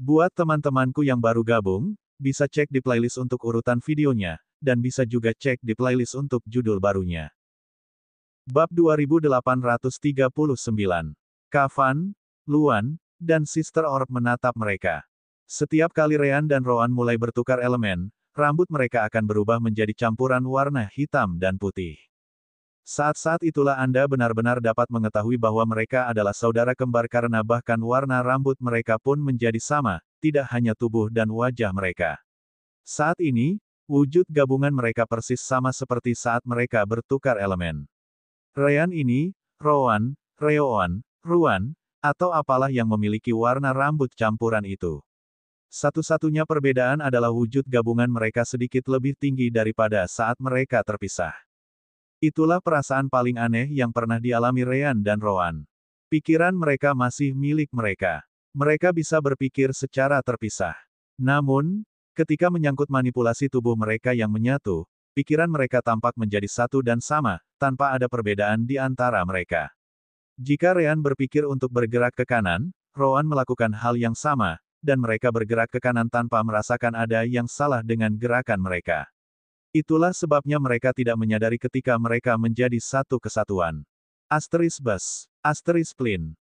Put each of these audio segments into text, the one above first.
Buat teman-temanku yang baru gabung, bisa cek di playlist untuk urutan videonya, dan bisa juga cek di playlist untuk judul barunya. Bab 2839. Kavan, Luan, dan Sister Orb menatap mereka. Setiap kali Ryan dan Rowan mulai bertukar elemen, rambut mereka akan berubah menjadi campuran warna hitam dan putih. Saat-saat itulah Anda benar-benar dapat mengetahui bahwa mereka adalah saudara kembar karena bahkan warna rambut mereka pun menjadi sama, tidak hanya tubuh dan wajah mereka. Saat ini, wujud gabungan mereka persis sama seperti saat mereka bertukar elemen. Ryan ini, Rowan, Reoan, Ruan, atau apalah yang memiliki warna rambut campuran itu. Satu-satunya perbedaan adalah wujud gabungan mereka sedikit lebih tinggi daripada saat mereka terpisah. Itulah perasaan paling aneh yang pernah dialami Ryan dan Rowan. Pikiran mereka masih milik mereka. Mereka bisa berpikir secara terpisah. Namun, ketika menyangkut manipulasi tubuh mereka yang menyatu, pikiran mereka tampak menjadi satu dan sama, tanpa ada perbedaan di antara mereka. Jika Ryan berpikir untuk bergerak ke kanan, Rowan melakukan hal yang sama, dan mereka bergerak ke kanan tanpa merasakan ada yang salah dengan gerakan mereka. Itulah sebabnya mereka tidak menyadari ketika mereka menjadi satu kesatuan. Bus. Plin.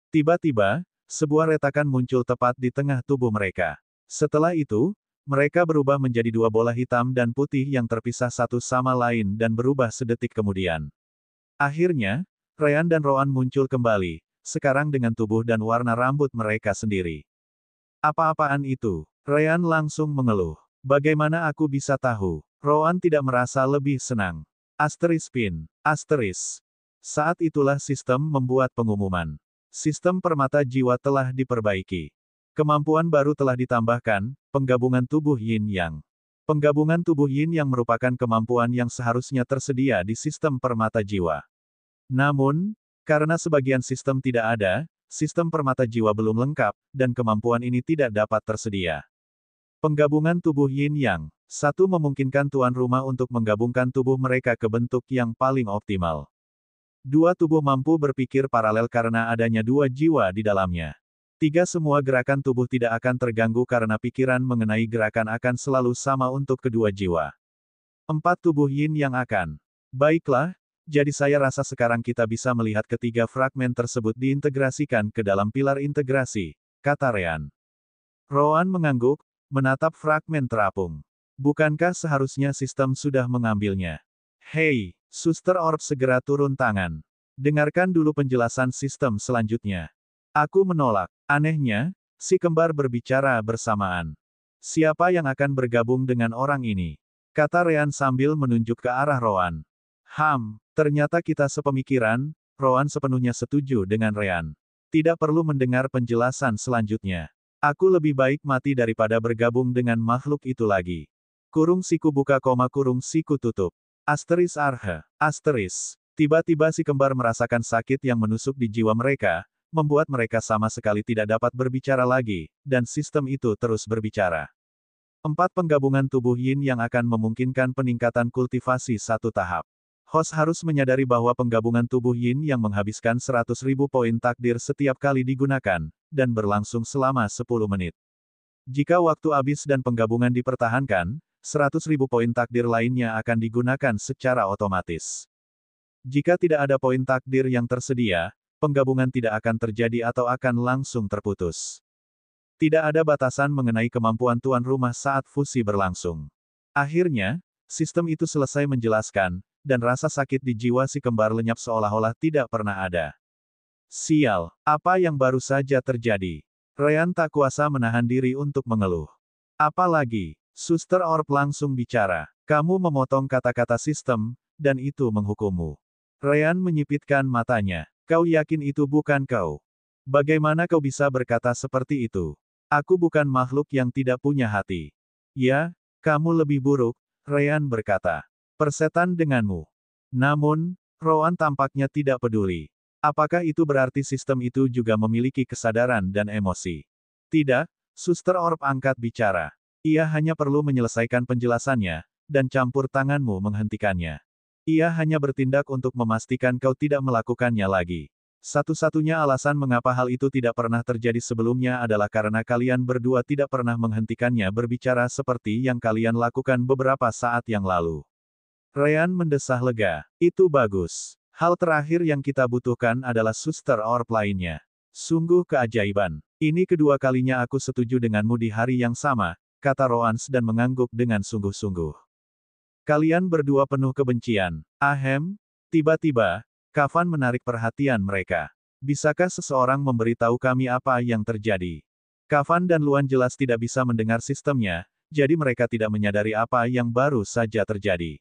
Tiba-tiba, sebuah retakan muncul tepat di tengah tubuh mereka. Setelah itu, mereka berubah menjadi dua bola hitam dan putih yang terpisah satu sama lain dan berubah sedetik kemudian. Akhirnya, Ryan dan Rowan muncul kembali, sekarang dengan tubuh dan warna rambut mereka sendiri. Apa-apaan itu? Ryan langsung mengeluh. Bagaimana aku bisa tahu? Rowan tidak merasa lebih senang. Pin. Saat itulah sistem membuat pengumuman. Sistem permata jiwa telah diperbaiki. Kemampuan baru telah ditambahkan, penggabungan tubuh Yin Yang. Penggabungan tubuh Yin Yang merupakan kemampuan yang seharusnya tersedia di sistem permata jiwa. Namun, karena sebagian sistem tidak ada, sistem permata jiwa belum lengkap, dan kemampuan ini tidak dapat tersedia. Penggabungan tubuh Yin Yang. Satu memungkinkan tuan rumah untuk menggabungkan tubuh mereka ke bentuk yang paling optimal. Dua tubuh mampu berpikir paralel karena adanya dua jiwa di dalamnya. Tiga semua gerakan tubuh tidak akan terganggu karena pikiran mengenai gerakan akan selalu sama untuk kedua jiwa. Empat tubuh Yin Yang akan. Baiklah, jadi saya rasa sekarang kita bisa melihat ketiga fragmen tersebut diintegrasikan ke dalam pilar integrasi, kata Ryan. Rowan mengangguk, menatap fragmen terapung. Bukankah seharusnya sistem sudah mengambilnya? Hei, Suster Orb segera turun tangan. Dengarkan dulu penjelasan sistem selanjutnya. Aku menolak. Anehnya, si kembar berbicara bersamaan. Siapa yang akan bergabung dengan orang ini? Kata Ryan sambil menunjuk ke arah Rowan. Ternyata kita sepemikiran. Rowan sepenuhnya setuju dengan Ryan. Tidak perlu mendengar penjelasan selanjutnya. Aku lebih baik mati daripada bergabung dengan makhluk itu lagi. Kurung siku buka koma kurung siku tutup. Tiba-tiba si kembar merasakan sakit yang menusuk di jiwa mereka, membuat mereka sama sekali tidak dapat berbicara lagi, dan sistem itu terus berbicara. Empat penggabungan tubuh Yin yang akan memungkinkan peningkatan kultivasi satu tahap. Host harus menyadari bahwa penggabungan tubuh Yin yang menghabiskan 100.000 poin takdir setiap kali digunakan, dan berlangsung selama 10 menit. Jika waktu habis dan penggabungan dipertahankan, 100.000 poin takdir lainnya akan digunakan secara otomatis. Jika tidak ada poin takdir yang tersedia, penggabungan tidak akan terjadi atau akan langsung terputus. Tidak ada batasan mengenai kemampuan tuan rumah saat fusi berlangsung. Akhirnya, sistem itu selesai menjelaskan, dan rasa sakit di jiwa si kembar lenyap seolah-olah tidak pernah ada. Sial, apa yang baru saja terjadi? Ryan tak kuasa menahan diri untuk mengeluh. Apalagi, Suster Orb langsung bicara. Kamu memotong kata-kata sistem, dan itu menghukummu. Ryan menyipitkan matanya. Kau yakin itu bukan kau? Bagaimana kau bisa berkata seperti itu? Aku bukan makhluk yang tidak punya hati. Ya, kamu lebih buruk, Ryan berkata. Persetan denganmu. Namun, Rowan tampaknya tidak peduli. Apakah itu berarti sistem itu juga memiliki kesadaran dan emosi? Tidak, Suster Orb angkat bicara. Ia hanya perlu menyelesaikan penjelasannya, dan campur tanganmu menghentikannya. Ia hanya bertindak untuk memastikan kau tidak melakukannya lagi. Satu-satunya alasan mengapa hal itu tidak pernah terjadi sebelumnya adalah karena kalian berdua tidak pernah menghentikannya berbicara seperti yang kalian lakukan beberapa saat yang lalu. Ryan mendesah lega. Itu bagus. Hal terakhir yang kita butuhkan adalah suster orb lainnya. Sungguh keajaiban. Ini kedua kalinya aku setuju denganmu di hari yang sama, kata Roans dan mengangguk dengan sungguh-sungguh. Kalian berdua penuh kebencian. Ahem. Tiba-tiba, Kavan menarik perhatian mereka. Bisakah seseorang memberitahu kami apa yang terjadi? Kavan dan Luan jelas tidak bisa mendengar sistemnya, jadi mereka tidak menyadari apa yang baru saja terjadi.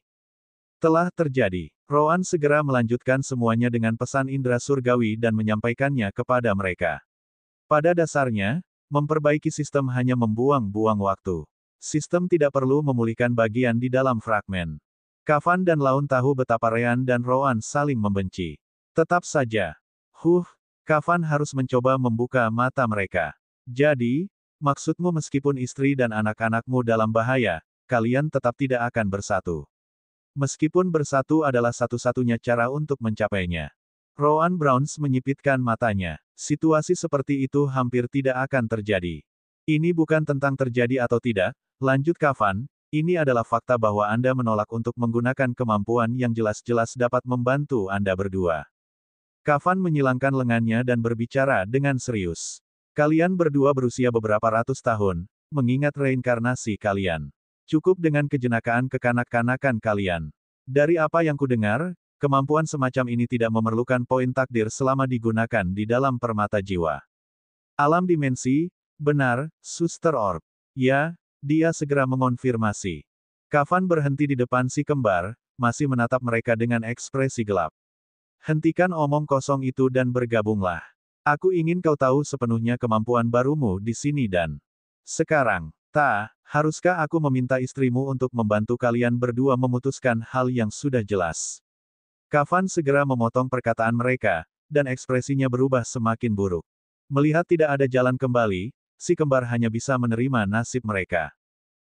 Telah terjadi. Roan segera melanjutkan semuanya dengan pesan indera surgawi dan menyampaikannya kepada mereka. Pada dasarnya, memperbaiki sistem hanya membuang-buang waktu. Sistem tidak perlu memulihkan bagian di dalam fragmen. Kavan dan Laun tahu betapa Ryan dan Roan saling membenci. Tetap saja. Kavan harus mencoba membuka mata mereka. Jadi, maksudmu meskipun istri dan anak-anakmu dalam bahaya, kalian tetap tidak akan bersatu. Meskipun bersatu adalah satu-satunya cara untuk mencapainya. Roan Browns menyipitkan matanya. Situasi seperti itu hampir tidak akan terjadi. Ini bukan tentang terjadi atau tidak, lanjut Kavan. Ini adalah fakta bahwa Anda menolak untuk menggunakan kemampuan yang jelas-jelas dapat membantu Anda berdua. Kavan menyilangkan lengannya dan berbicara dengan serius. Kalian berdua berusia beberapa ratus tahun, mengingat reinkarnasi kalian. Cukup dengan kejenakaan kekanak-kanakan kalian. Dari apa yang kudengar, kemampuan semacam ini tidak memerlukan poin takdir selama digunakan di dalam permata jiwa. Alam dimensi, benar, Suster Orb. Ya. Dia segera mengonfirmasi. Kavan berhenti di depan si kembar, masih menatap mereka dengan ekspresi gelap. Hentikan omong kosong itu dan bergabunglah. Aku ingin kau tahu sepenuhnya kemampuan barumu di sini dan... Sekarang, haruskah aku meminta istrimu untuk membantu kalian berdua memutuskan hal yang sudah jelas? Kavan segera memotong perkataan mereka, dan ekspresinya berubah semakin buruk. Melihat tidak ada jalan kembali, si kembar hanya bisa menerima nasib mereka.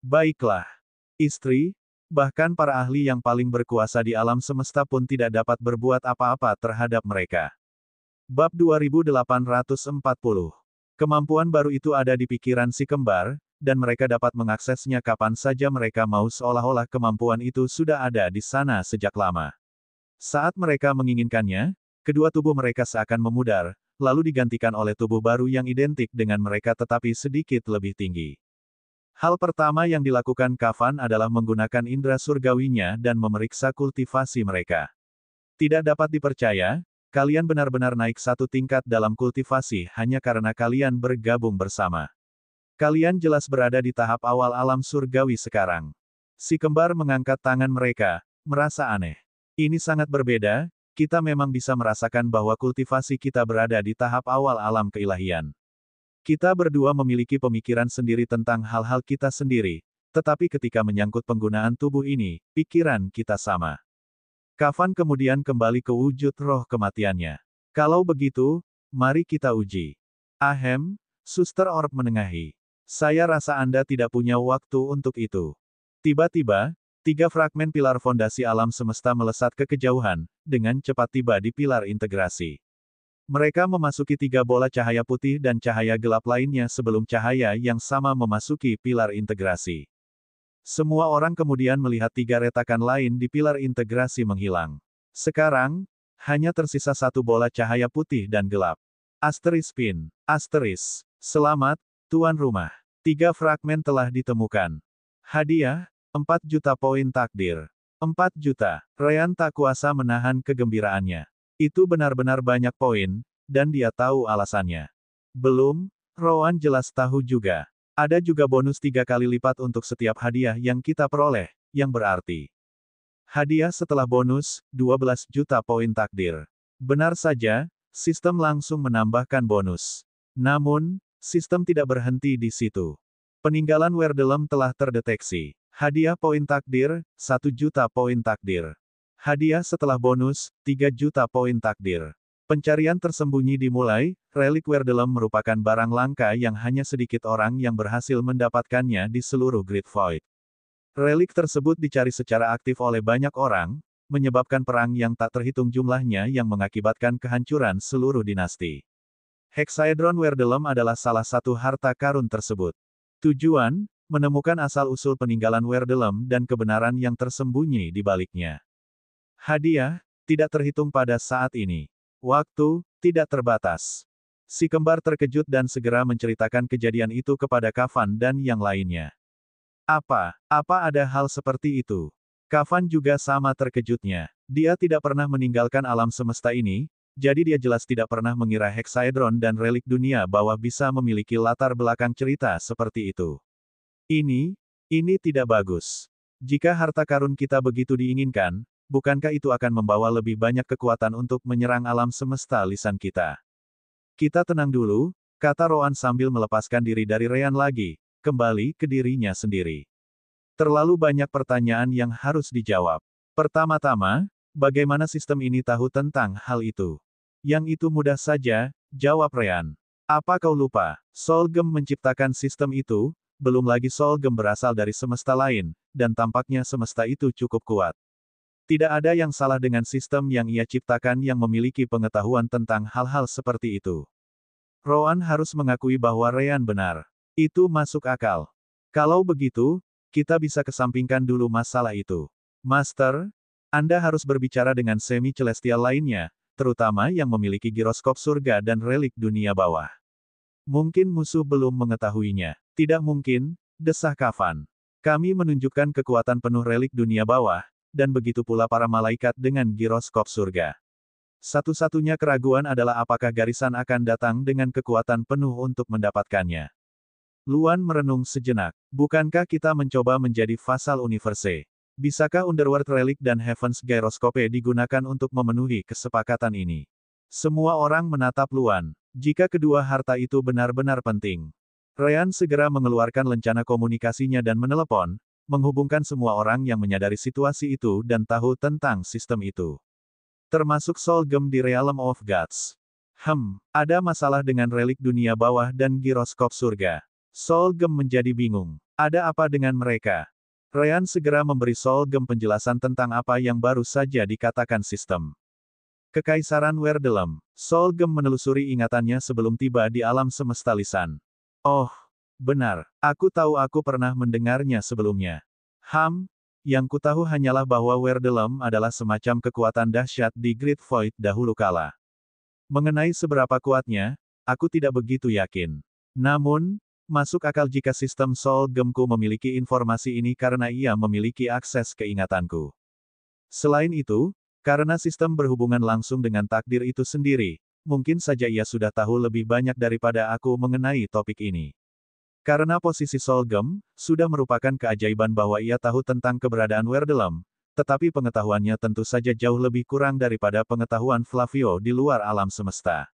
Baiklah. Istri, bahkan para ahli yang paling berkuasa di alam semesta pun tidak dapat berbuat apa-apa terhadap mereka. Bab 2840. Kemampuan baru itu ada di pikiran si kembar, dan mereka dapat mengaksesnya kapan saja mereka mau seolah-olah kemampuan itu sudah ada di sana sejak lama. Saat mereka menginginkannya, kedua tubuh mereka seakan memudar, lalu digantikan oleh tubuh baru yang identik dengan mereka tetapi sedikit lebih tinggi. Hal pertama yang dilakukan Kavan adalah menggunakan indera surgawinya dan memeriksa kultivasi mereka. Tidak dapat dipercaya, kalian benar-benar naik satu tingkat dalam kultivasi hanya karena kalian bergabung bersama. Kalian jelas berada di tahap awal alam surgawi sekarang. Si kembar mengangkat tangan mereka, merasa aneh. Ini sangat berbeda. Kita memang bisa merasakan bahwa kultivasi kita berada di tahap awal alam keilahian. Kita berdua memiliki pemikiran sendiri tentang hal-hal kita sendiri, tetapi ketika menyangkut penggunaan tubuh ini, pikiran kita sama. Kavan kemudian kembali ke wujud roh kematiannya. Kalau begitu, mari kita uji. Ahem, Suster Orb menengahi. Saya rasa Anda tidak punya waktu untuk itu. Tiba-tiba, 3 fragmen pilar fondasi alam semesta melesat ke kejauhan, dengan cepat tiba di pilar integrasi. Mereka memasuki 3 bola cahaya putih dan cahaya gelap lainnya sebelum cahaya yang sama memasuki pilar integrasi. Semua orang kemudian melihat 3 retakan lain di pilar integrasi menghilang. Sekarang, hanya tersisa 1 bola cahaya putih dan gelap. Asteris pin. Asteris. Selamat, tuan rumah. 3 fragmen telah ditemukan. Hadiah, 4 juta poin takdir. 4 juta. Ryan tak kuasa menahan kegembiraannya. Itu benar-benar banyak poin, dan dia tahu alasannya. Belum, Rowan jelas tahu juga. Ada juga bonus 3 kali lipat untuk setiap hadiah yang kita peroleh, yang berarti. Hadiah setelah bonus, 12 juta poin takdir. Benar saja, sistem langsung menambahkan bonus. Namun, sistem tidak berhenti di situ. Peninggalan Werdelem telah terdeteksi. Hadiah poin takdir, 1 juta poin takdir. Hadiah setelah bonus, 3 juta poin takdir. Pencarian tersembunyi dimulai, relik Werdelem merupakan barang langka yang hanya sedikit orang yang berhasil mendapatkannya di seluruh Great Void. Relik tersebut dicari secara aktif oleh banyak orang, menyebabkan perang yang tak terhitung jumlahnya yang mengakibatkan kehancuran seluruh dinasti. Hexaedron Werdelem adalah salah satu harta karun tersebut. Tujuan, menemukan asal-usul peninggalan Werdelem dan kebenaran yang tersembunyi di baliknya. Hadiah, tidak terhitung pada saat ini. Waktu, tidak terbatas. Si kembar terkejut dan segera menceritakan kejadian itu kepada Kafan dan yang lainnya. Apa ada hal seperti itu? Kafan juga sama terkejutnya. Dia tidak pernah meninggalkan alam semesta ini, jadi dia jelas tidak pernah mengira Hexaedron dan relik dunia bawah bisa memiliki latar belakang cerita seperti itu. Ini tidak bagus. Jika harta karun kita begitu diinginkan, bukankah itu akan membawa lebih banyak kekuatan untuk menyerang alam semesta lisan kita? Kita tenang dulu, kata Roan sambil melepaskan diri dari Ryan lagi, kembali ke dirinya sendiri. Terlalu banyak pertanyaan yang harus dijawab. Pertama-tama, bagaimana sistem ini tahu tentang hal itu? Yang itu mudah saja, jawab Ryan. Apa kau lupa? Solgem menciptakan sistem itu, belum lagi Solgem berasal dari semesta lain, dan tampaknya semesta itu cukup kuat. Tidak ada yang salah dengan sistem yang ia ciptakan yang memiliki pengetahuan tentang hal-hal seperti itu. Roan harus mengakui bahwa Ryan benar. Itu masuk akal. Kalau begitu, kita bisa kesampingkan dulu masalah itu. Master, Anda harus berbicara dengan semi-celestial lainnya, terutama yang memiliki giroskop surga dan relik dunia bawah. Mungkin musuh belum mengetahuinya. Tidak mungkin, desah Kafan. Kami menunjukkan kekuatan penuh relik dunia bawah, dan begitu pula para malaikat dengan giroskop surga. Satu-satunya keraguan adalah apakah Garisan akan datang dengan kekuatan penuh untuk mendapatkannya. Luan merenung sejenak. Bukankah kita mencoba menjadi Vassal Universe? Bisakah Underworld Relic dan Heaven's Gyroscope digunakan untuk memenuhi kesepakatan ini? Semua orang menatap Luan. Jika kedua harta itu benar-benar penting. Ryan segera mengeluarkan lencana komunikasinya dan menelepon, menghubungkan semua orang yang menyadari situasi itu dan tahu tentang sistem itu. Termasuk Solgem di Realm of Gods. Ada masalah dengan relik dunia bawah dan giroskop surga. Solgem menjadi bingung. Ada apa dengan mereka? Ryan segera memberi Solgem penjelasan tentang apa yang baru saja dikatakan sistem. Kekaisaran Werdelem. Solgem menelusuri ingatannya sebelum tiba di alam semesta lisan. Oh, benar. Aku tahu aku pernah mendengarnya sebelumnya. Yang kutahu hanyalah bahwa Werdelem adalah semacam kekuatan dahsyat di Great Void dahulu kala. Mengenai seberapa kuatnya, aku tidak begitu yakin. Namun, masuk akal jika sistem Solgemku memiliki informasi ini karena ia memiliki akses ke ingatanku. Selain itu, karena sistem berhubungan langsung dengan takdir itu sendiri, mungkin saja ia sudah tahu lebih banyak daripada aku mengenai topik ini. Karena posisi Solgem, sudah merupakan keajaiban bahwa ia tahu tentang keberadaan Werdelem, tetapi pengetahuannya tentu saja jauh lebih kurang daripada pengetahuan Flavio di luar alam semesta.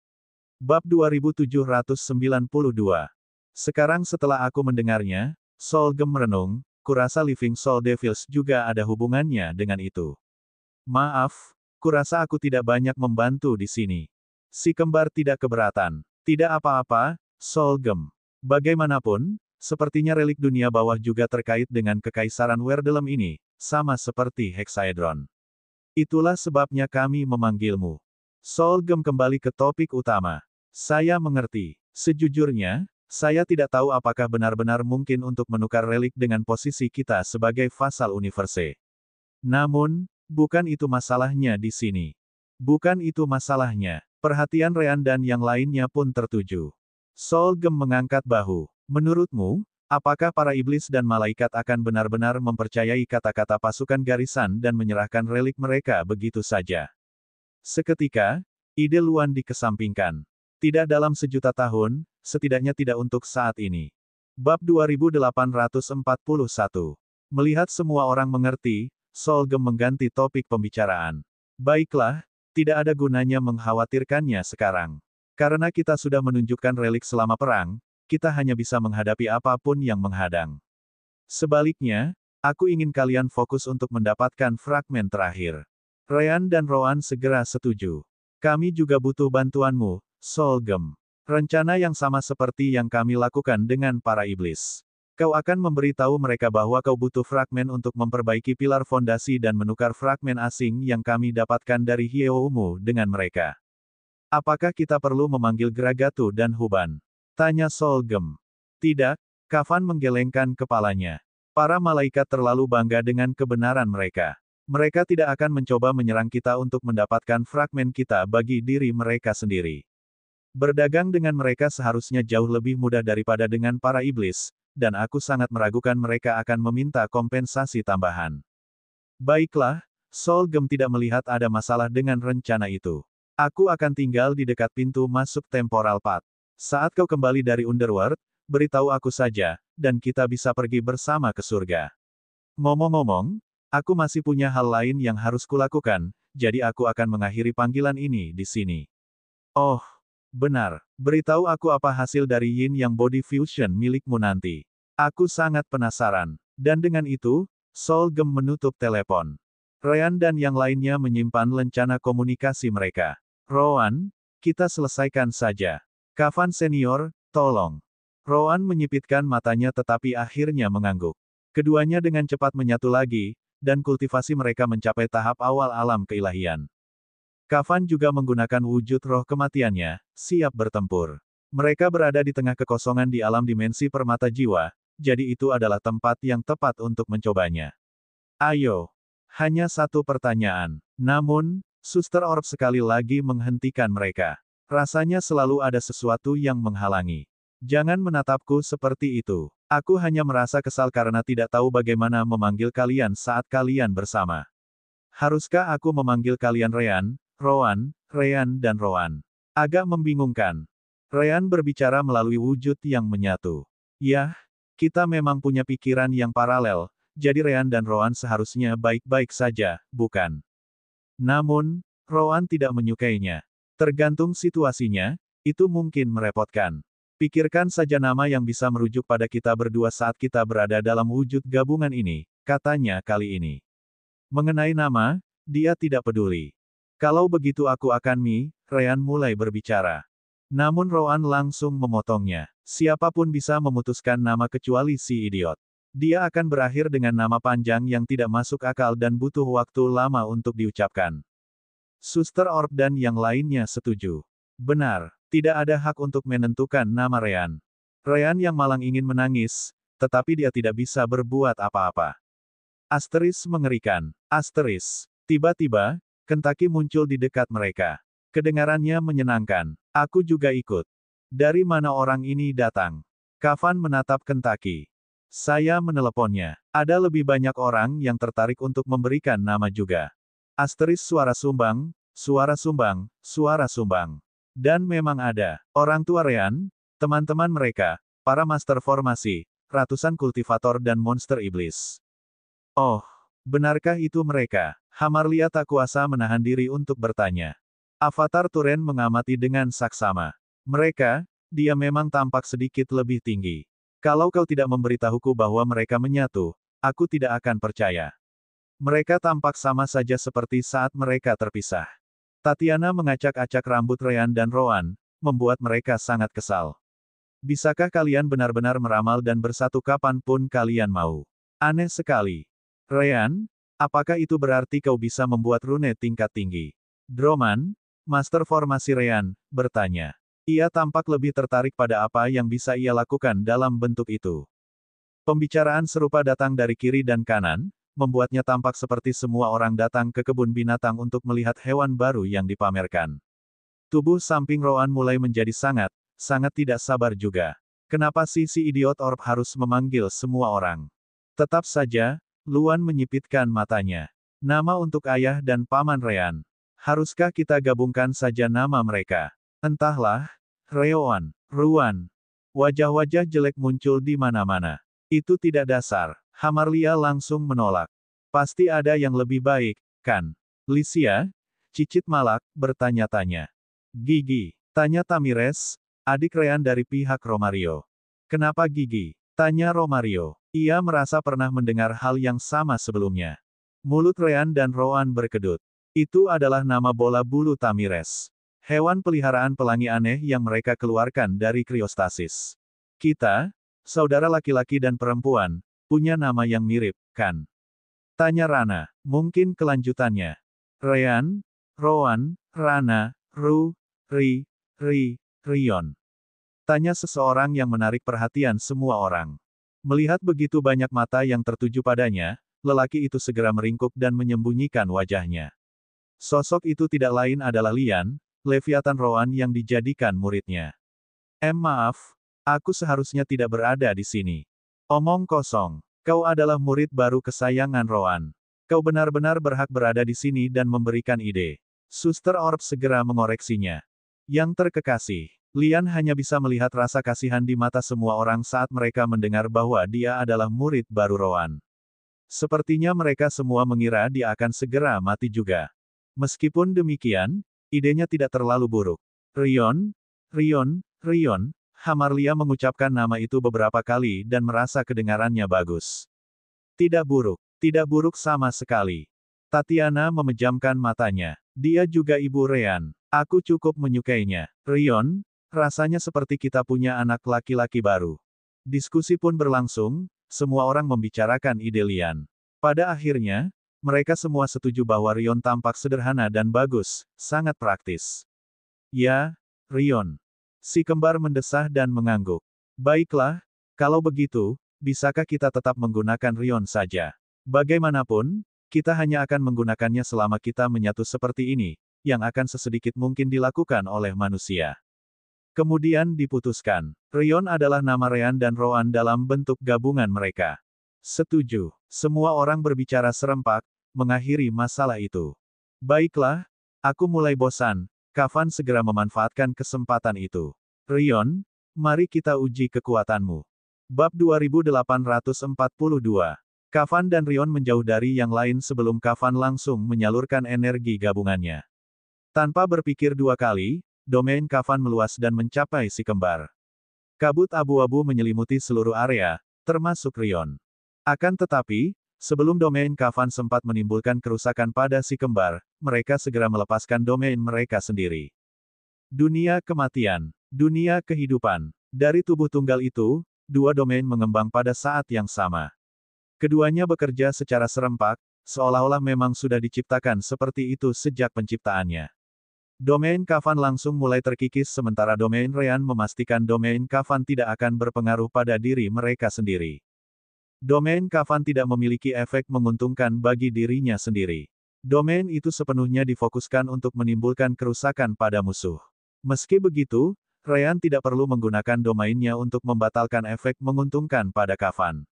Bab 2792. Sekarang setelah aku mendengarnya, Solgem merenung, kurasa Living Soul Devils juga ada hubungannya dengan itu. Maaf, kurasa aku tidak banyak membantu di sini. Si kembar tidak keberatan. Tidak apa-apa, Solgem. Bagaimanapun, sepertinya relik dunia bawah juga terkait dengan kekaisaran Werdelem ini, sama seperti Hexaedron. Itulah sebabnya kami memanggilmu. Solgem kembali ke topik utama. Saya mengerti. Sejujurnya, saya tidak tahu apakah benar-benar mungkin untuk menukar relik dengan posisi kita sebagai Vassal Universe. Namun, bukan itu masalahnya di sini. Bukan itu masalahnya. Perhatian Ryan dan yang lainnya pun tertuju. Solgem mengangkat bahu. Menurutmu, apakah para iblis dan malaikat akan benar-benar mempercayai kata-kata pasukan Garisan dan menyerahkan relik mereka begitu saja? Seketika, ide Luan dikesampingkan. Tidak dalam sejuta tahun, setidaknya tidak untuk saat ini. Bab 2841. Melihat semua orang mengerti, Solgem mengganti topik pembicaraan. Baiklah, tidak ada gunanya mengkhawatirkannya sekarang. Karena kita sudah menunjukkan relik selama perang, kita hanya bisa menghadapi apapun yang menghadang. Sebaliknya, aku ingin kalian fokus untuk mendapatkan fragmen terakhir. Ryan dan Roan segera setuju. Kami juga butuh bantuanmu, Solgem. Rencana yang sama seperti yang kami lakukan dengan para iblis. Kau akan memberitahu mereka bahwa kau butuh fragmen untuk memperbaiki pilar fondasi dan menukar fragmen asing yang kami dapatkan dari Hyeoumu dengan mereka. Apakah kita perlu memanggil Gragatu dan Huban? Tanya Solgem. Tidak, Kafan menggelengkan kepalanya. Para malaikat terlalu bangga dengan kebenaran mereka. Mereka tidak akan mencoba menyerang kita untuk mendapatkan fragmen kita bagi diri mereka sendiri. Berdagang dengan mereka seharusnya jauh lebih mudah daripada dengan para iblis, dan aku sangat meragukan mereka akan meminta kompensasi tambahan. Baiklah, Solgem tidak melihat ada masalah dengan rencana itu. Aku akan tinggal di dekat pintu masuk Temporal Path. Saat kau kembali dari Underworld, beritahu aku saja, dan kita bisa pergi bersama ke surga. Ngomong-ngomong, aku masih punya hal lain yang harus kulakukan, jadi aku akan mengakhiri panggilan ini di sini. Oh, benar. Beritahu aku apa hasil dari Yin Yang Body Fusion milikmu nanti. Aku sangat penasaran. Dan dengan itu, Solgem menutup telepon. Ryan dan yang lainnya menyimpan lencana komunikasi mereka. Rowan, kita selesaikan saja. Kafan Senior, tolong. Rowan menyipitkan matanya tetapi akhirnya mengangguk. Keduanya dengan cepat menyatu lagi, dan kultivasi mereka mencapai tahap awal alam keilahian. Kafan juga menggunakan wujud roh kematiannya, siap bertempur. Mereka berada di tengah kekosongan di alam dimensi permata jiwa, jadi itu adalah tempat yang tepat untuk mencobanya. Ayo. Hanya satu pertanyaan. Namun, Suster Orb sekali lagi menghentikan mereka. Rasanya selalu ada sesuatu yang menghalangi. Jangan menatapku seperti itu. Aku hanya merasa kesal karena tidak tahu bagaimana memanggil kalian saat kalian bersama. Haruskah aku memanggil kalian Ryan, Rowan, Ryan dan Rowan? Agak membingungkan. Ryan berbicara melalui wujud yang menyatu. Yah, kita memang punya pikiran yang paralel, jadi Ryan dan Rowan seharusnya baik-baik saja, bukan? Namun, Rowan tidak menyukainya. Tergantung situasinya, itu mungkin merepotkan. Pikirkan saja nama yang bisa merujuk pada kita berdua saat kita berada dalam wujud gabungan ini, katanya kali ini. Mengenai nama, dia tidak peduli. Kalau begitu aku akan Ryan mulai berbicara. Namun Rowan langsung memotongnya. Siapapun bisa memutuskan nama kecuali si idiot. Dia akan berakhir dengan nama panjang yang tidak masuk akal dan butuh waktu lama untuk diucapkan. Suster Orb dan yang lainnya setuju. Benar, tidak ada hak untuk menentukan nama Ryan. Ryan yang malang ingin menangis, tetapi dia tidak bisa berbuat apa-apa. Asteris mengerikan. Asteris. Tiba-tiba, Kentucky muncul di dekat mereka. Kedengarannya menyenangkan. Aku juga ikut. Dari mana orang ini datang? Kafan menatap Kentucky. Saya meneleponnya. Ada lebih banyak orang yang tertarik untuk memberikan nama juga. Asteris suara sumbang, suara sumbang, suara sumbang. Dan memang ada. Orang tua Ryan, teman-teman mereka, para master formasi, ratusan kultivator dan monster iblis. Oh, benarkah itu mereka? Hamarlia tak kuasa menahan diri untuk bertanya. Avatar Turen mengamati dengan saksama. Mereka, dia memang tampak sedikit lebih tinggi. Kalau kau tidak memberitahuku bahwa mereka menyatu, aku tidak akan percaya. Mereka tampak sama saja seperti saat mereka terpisah. Tatiana mengacak-acak rambut Ryan dan Rowan, membuat mereka sangat kesal. Bisakah kalian benar-benar meramal dan bersatu kapanpun kalian mau? Aneh sekali. Ryan, apakah itu berarti kau bisa membuat rune tingkat tinggi? Droman, Master Formasi Ryan, bertanya. Ia tampak lebih tertarik pada apa yang bisa ia lakukan dalam bentuk itu. Pembicaraan serupa datang dari kiri dan kanan, membuatnya tampak seperti semua orang datang ke kebun binatang untuk melihat hewan baru yang dipamerkan. Tubuh samping Rowan mulai menjadi sangat tidak sabar juga. Kenapa si idiot orb harus memanggil semua orang? Tetap saja, Luan menyipitkan matanya. Nama untuk ayah dan paman Ryan. Haruskah kita gabungkan saja nama mereka? Entahlah, Reoan, Ruan. Wajah-wajah jelek muncul di mana-mana. Itu tidak dasar. Hamarlia langsung menolak. Pasti ada yang lebih baik, kan? Lysia, cicit malak, bertanya-tanya. Gigi, tanya Tamires, adik Ryan dari pihak Romario. Kenapa Gigi? Tanya Romario. Ia merasa pernah mendengar hal yang sama sebelumnya. Mulut Ryan dan Rowan berkedut. Itu adalah nama bola bulu Tamires. Hewan peliharaan pelangi aneh yang mereka keluarkan dari kriostasis. Kita, saudara laki-laki dan perempuan, punya nama yang mirip, kan? Tanya Rana. Mungkin kelanjutannya. Ryan, Rowan, Rana, Ru, Ri, Rion. Tanya seseorang yang menarik perhatian semua orang. Melihat begitu banyak mata yang tertuju padanya, lelaki itu segera meringkuk dan menyembunyikan wajahnya. Sosok itu tidak lain adalah Lian, Leviathan Rowan yang dijadikan muridnya. Maaf, aku seharusnya tidak berada di sini. Omong kosong. Kau adalah murid baru kesayangan Rowan. Kau benar-benar berhak berada di sini dan memberikan ide. Suster Orb segera mengoreksinya. Yang terkekasih, Lian hanya bisa melihat rasa kasihan di mata semua orang saat mereka mendengar bahwa dia adalah murid baru Rowan. Sepertinya mereka semua mengira dia akan segera mati juga. Meskipun demikian, idenya tidak terlalu buruk. Rion, Hamarlia mengucapkan nama itu beberapa kali dan merasa kedengarannya bagus. Tidak buruk sama sekali. Tatiana memejamkan matanya. Dia juga ibu Ryan. Aku cukup menyukainya. Rion, rasanya seperti kita punya anak laki-laki baru. Diskusi pun berlangsung, semua orang membicarakan ide Lian. Pada akhirnya, mereka semua setuju bahwa Rion tampak sederhana dan bagus, sangat praktis. Ya, Rion. Si kembar mendesah dan mengangguk. Baiklah, kalau begitu, bisakah kita tetap menggunakan Rion saja? Bagaimanapun, kita hanya akan menggunakannya selama kita menyatu seperti ini, yang akan sesedikit mungkin dilakukan oleh manusia. Kemudian diputuskan, Rion adalah nama Ryan dan Rowan dalam bentuk gabungan mereka. Setuju. Semua orang berbicara serempak, mengakhiri masalah itu. Baiklah, aku mulai bosan. Kafan segera memanfaatkan kesempatan itu. Rion, mari kita uji kekuatanmu. Bab 2842. Kafan dan Rion menjauh dari yang lain sebelum Kafan langsung menyalurkan energi gabungannya. Tanpa berpikir dua kali, domain Kafan meluas dan mencapai si kembar. Kabut abu-abu menyelimuti seluruh area, termasuk Rion. Akan tetapi, sebelum domain Kafan sempat menimbulkan kerusakan pada si kembar, mereka segera melepaskan domain mereka sendiri. Dunia kematian, dunia kehidupan. Dari tubuh tunggal itu, dua domain mengembang pada saat yang sama. Keduanya bekerja secara serempak, seolah-olah memang sudah diciptakan seperti itu sejak penciptaannya. Domain Kafan langsung mulai terkikis sementara domain Ryan memastikan domain Kafan tidak akan berpengaruh pada diri mereka sendiri. Domain Kafan tidak memiliki efek menguntungkan bagi dirinya sendiri. Domain itu sepenuhnya difokuskan untuk menimbulkan kerusakan pada musuh. Meski begitu, Ryan tidak perlu menggunakan domainnya untuk membatalkan efek menguntungkan pada Kafan.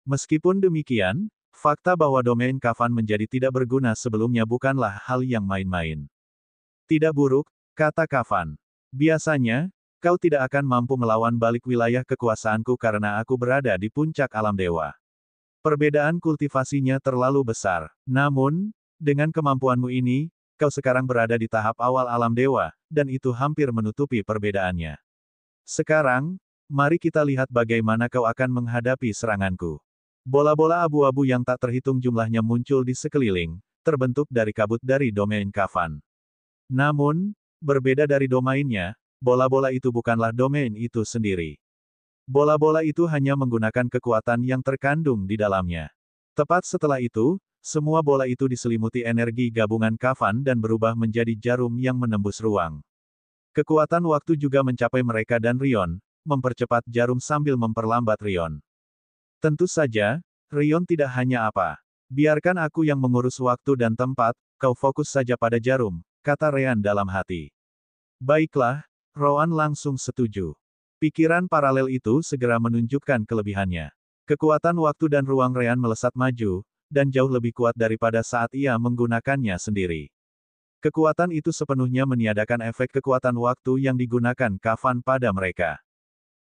Meskipun demikian, fakta bahwa domain Kafan menjadi tidak berguna sebelumnya bukanlah hal yang main-main. Tidak buruk, kata Kafan. Biasanya, kau tidak akan mampu melawan balik wilayah kekuasaanku karena aku berada di puncak alam dewa. Perbedaan kultivasinya terlalu besar. Namun, dengan kemampuanmu ini, kau sekarang berada di tahap awal alam dewa, dan itu hampir menutupi perbedaannya. Sekarang, mari kita lihat bagaimana kau akan menghadapi seranganku. Bola-bola abu-abu yang tak terhitung jumlahnya muncul di sekeliling, terbentuk dari kabut dari domain Kafan. Namun, berbeda dari domainnya, bola-bola itu bukanlah domain itu sendiri. Bola-bola itu hanya menggunakan kekuatan yang terkandung di dalamnya. Tepat setelah itu, semua bola itu diselimuti energi gabungan Kafan dan berubah menjadi jarum yang menembus ruang. Kekuatan waktu juga mencapai mereka dan Rion, mempercepat jarum sambil memperlambat Rion. Tentu saja, Rion tidak hanya apa. Biarkan aku yang mengurus waktu dan tempat, kau fokus saja pada jarum, kata Ryan dalam hati. Baiklah, Rowan langsung setuju. Pikiran paralel itu segera menunjukkan kelebihannya. Kekuatan waktu dan ruang Ryan melesat maju, dan jauh lebih kuat daripada saat ia menggunakannya sendiri. Kekuatan itu sepenuhnya meniadakan efek kekuatan waktu yang digunakan Kafan pada mereka.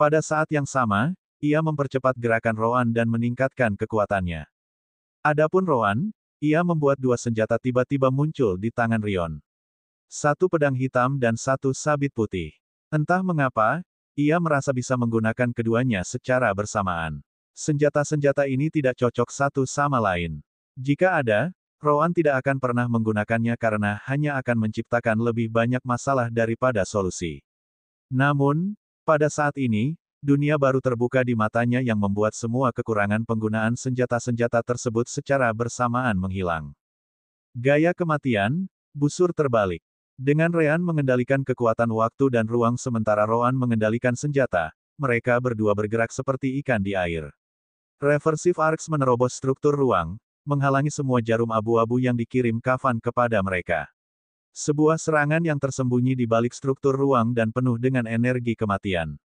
Pada saat yang sama, ia mempercepat gerakan Rowan dan meningkatkan kekuatannya. Adapun Rowan, ia membuat dua senjata tiba-tiba muncul di tangan Rion. Satu pedang hitam dan satu sabit putih. Entah mengapa, ia merasa bisa menggunakan keduanya secara bersamaan. Senjata-senjata ini tidak cocok satu sama lain. Jika ada, Rowan tidak akan pernah menggunakannya karena hanya akan menciptakan lebih banyak masalah daripada solusi. Namun, pada saat ini, dunia baru terbuka di matanya yang membuat semua kekurangan penggunaan senjata-senjata tersebut secara bersamaan menghilang. Gaya kematian, busur terbalik. Dengan Ryan mengendalikan kekuatan waktu dan ruang sementara Roan mengendalikan senjata, mereka berdua bergerak seperti ikan di air. Reversive Arcs menerobos struktur ruang, menghalangi semua jarum abu-abu yang dikirim Kavan kepada mereka. Sebuah serangan yang tersembunyi di balik struktur ruang dan penuh dengan energi kematian.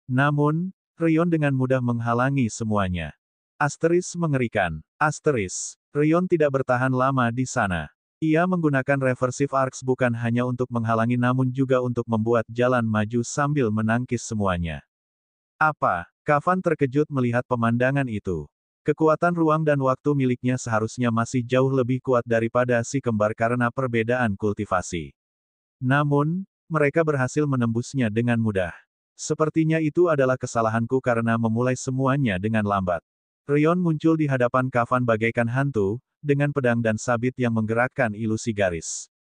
Namun, Rion dengan mudah menghalangi semuanya. Asteris mengerikan. Asteris. Rion tidak bertahan lama di sana. Ia menggunakan Reversive Arcs bukan hanya untuk menghalangi namun juga untuk membuat jalan maju sambil menangkis semuanya. Apa? Kavan terkejut melihat pemandangan itu. Kekuatan ruang dan waktu miliknya seharusnya masih jauh lebih kuat daripada si kembar karena perbedaan kultivasi. Namun, mereka berhasil menembusnya dengan mudah. Sepertinya itu adalah kesalahanku karena memulai semuanya dengan lambat. Rion muncul di hadapan Kavan bagaikan hantu, dengan pedang dan sabit yang menggerakkan ilusi garis.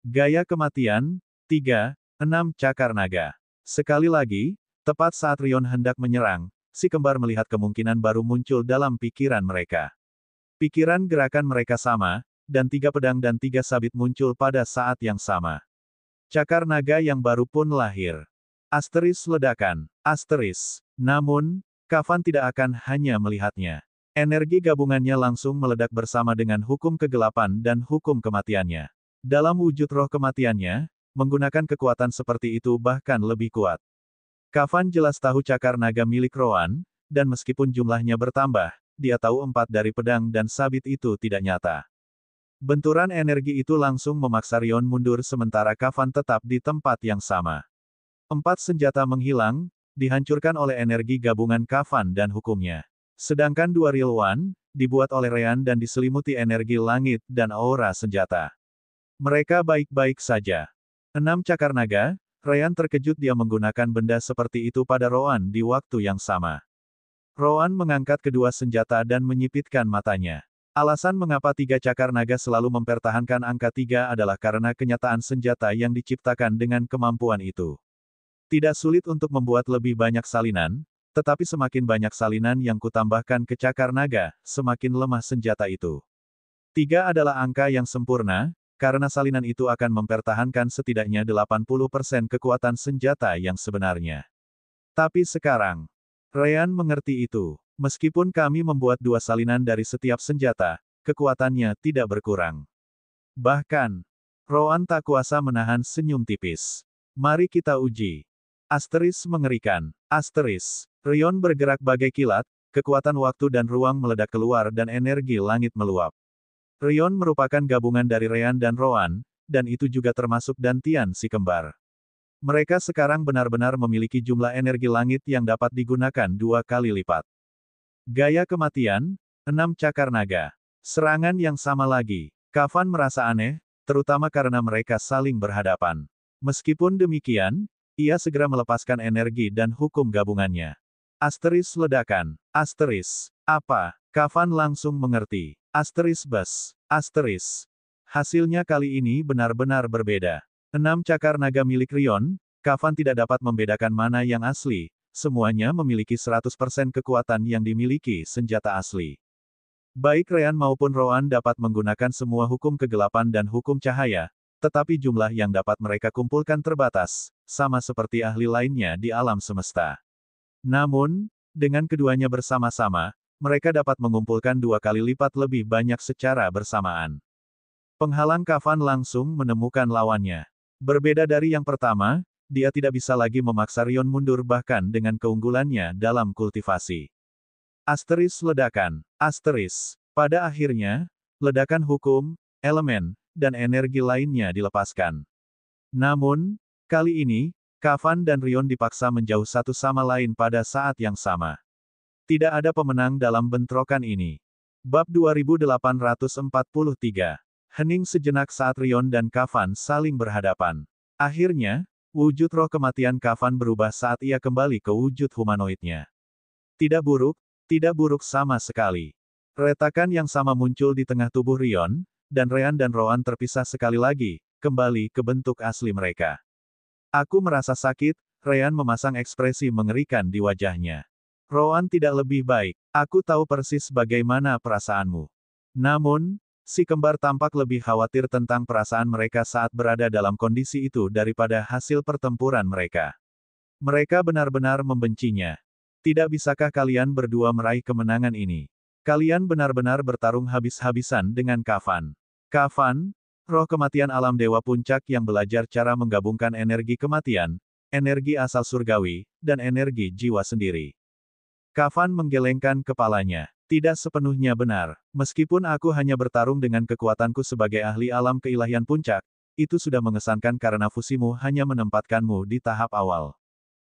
Gaya kematian, 3, 6 cakar naga. Sekali lagi, tepat saat Rion hendak menyerang, si kembar melihat kemungkinan baru muncul dalam pikiran mereka. Pikiran gerakan mereka sama, dan 3 pedang dan 3 sabit muncul pada saat yang sama. Cakar naga yang baru pun lahir. Asteris ledakan. Asteris. Namun, Kavan tidak akan hanya melihatnya. Energi gabungannya langsung meledak bersama dengan hukum kegelapan dan hukum kematiannya. Dalam wujud roh kematiannya, menggunakan kekuatan seperti itu bahkan lebih kuat. Kavan jelas tahu cakar naga milik Roan, dan meskipun jumlahnya bertambah, dia tahu 4 dari pedang dan sabit itu tidak nyata. Benturan energi itu langsung memaksa Rion mundur sementara Kavan tetap di tempat yang sama. 4 senjata menghilang, dihancurkan oleh energi gabungan Kavan dan hukumnya. Sedangkan 2 Real One, dibuat oleh Ryan dan diselimuti energi langit dan aura senjata. Mereka baik-baik saja. 6 cakar naga, Ryan terkejut dia menggunakan benda seperti itu pada Roan di waktu yang sama. Roan mengangkat kedua senjata dan menyipitkan matanya. Alasan mengapa 3 cakar naga selalu mempertahankan angka 3 adalah karena kenyataan senjata yang diciptakan dengan kemampuan itu. Tidak sulit untuk membuat lebih banyak salinan, tetapi semakin banyak salinan yang kutambahkan ke cakar naga, semakin lemah senjata itu. 3 adalah angka yang sempurna, karena salinan itu akan mempertahankan setidaknya 80% kekuatan senjata yang sebenarnya. Tapi sekarang, Ryan mengerti itu. Meskipun kami membuat 2 salinan dari setiap senjata, kekuatannya tidak berkurang. Bahkan, Roan tak kuasa menahan senyum tipis. Mari kita uji. Asteris mengerikan. Asteris. Rion bergerak bagai kilat, kekuatan waktu dan ruang meledak keluar dan energi langit meluap. Rion merupakan gabungan dari Ryan dan Roan, dan itu juga termasuk Dantian si kembar. Mereka sekarang benar-benar memiliki jumlah energi langit yang dapat digunakan 2 kali lipat. Gaya kematian, 6 cakar naga. Serangan yang sama lagi. Kavan merasa aneh, terutama karena mereka saling berhadapan. Meskipun demikian, ia segera melepaskan energi dan hukum gabungannya. Asteris ledakan. Asteris. Apa? Kavan langsung mengerti. Asteris bus. Asteris. Hasilnya kali ini benar-benar berbeda. 6 cakar naga milik Rion, Kavan tidak dapat membedakan mana yang asli, semuanya memiliki 100% kekuatan yang dimiliki senjata asli. Baik Ryan maupun Roan dapat menggunakan semua hukum kegelapan dan hukum cahaya, tetapi jumlah yang dapat mereka kumpulkan terbatas, sama seperti ahli lainnya di alam semesta. Namun, dengan keduanya bersama-sama, mereka dapat mengumpulkan 2 kali lipat lebih banyak secara bersamaan. Penghalang Kavan langsung menemukan lawannya. Berbeda dari yang pertama, dia tidak bisa lagi memaksa Rion mundur bahkan dengan keunggulannya dalam kultivasi. Asteris ledakan. Asteris. Pada akhirnya, ledakan hukum, elemen, dan energi lainnya dilepaskan. Namun, kali ini, Kavan dan Rion dipaksa menjauh satu sama lain pada saat yang sama. Tidak ada pemenang dalam bentrokan ini. Bab 2843. Hening sejenak saat Rion dan Kavan saling berhadapan. Akhirnya, wujud roh kematian Kavan berubah saat ia kembali ke wujud humanoidnya. Tidak buruk sama sekali. Retakan yang sama muncul di tengah tubuh Rion, dan Ryan dan Roan terpisah sekali lagi, kembali ke bentuk asli mereka. Aku merasa sakit, Ryan memasang ekspresi mengerikan di wajahnya. Rowan tidak lebih baik. Aku tahu persis bagaimana perasaanmu. Namun, si kembar tampak lebih khawatir tentang perasaan mereka saat berada dalam kondisi itu daripada hasil pertempuran mereka. Mereka benar-benar membencinya. Tidak bisakah kalian berdua meraih kemenangan ini? Kalian benar-benar bertarung habis-habisan dengan Kafan. Kafan, roh kematian alam dewa puncak yang belajar cara menggabungkan energi kematian, energi asal surgawi, dan energi jiwa sendiri. Kafan menggelengkan kepalanya. Tidak sepenuhnya benar. Meskipun aku hanya bertarung dengan kekuatanku sebagai ahli alam keilahian puncak, itu sudah mengesankan karena fusimu hanya menempatkanmu di tahap awal.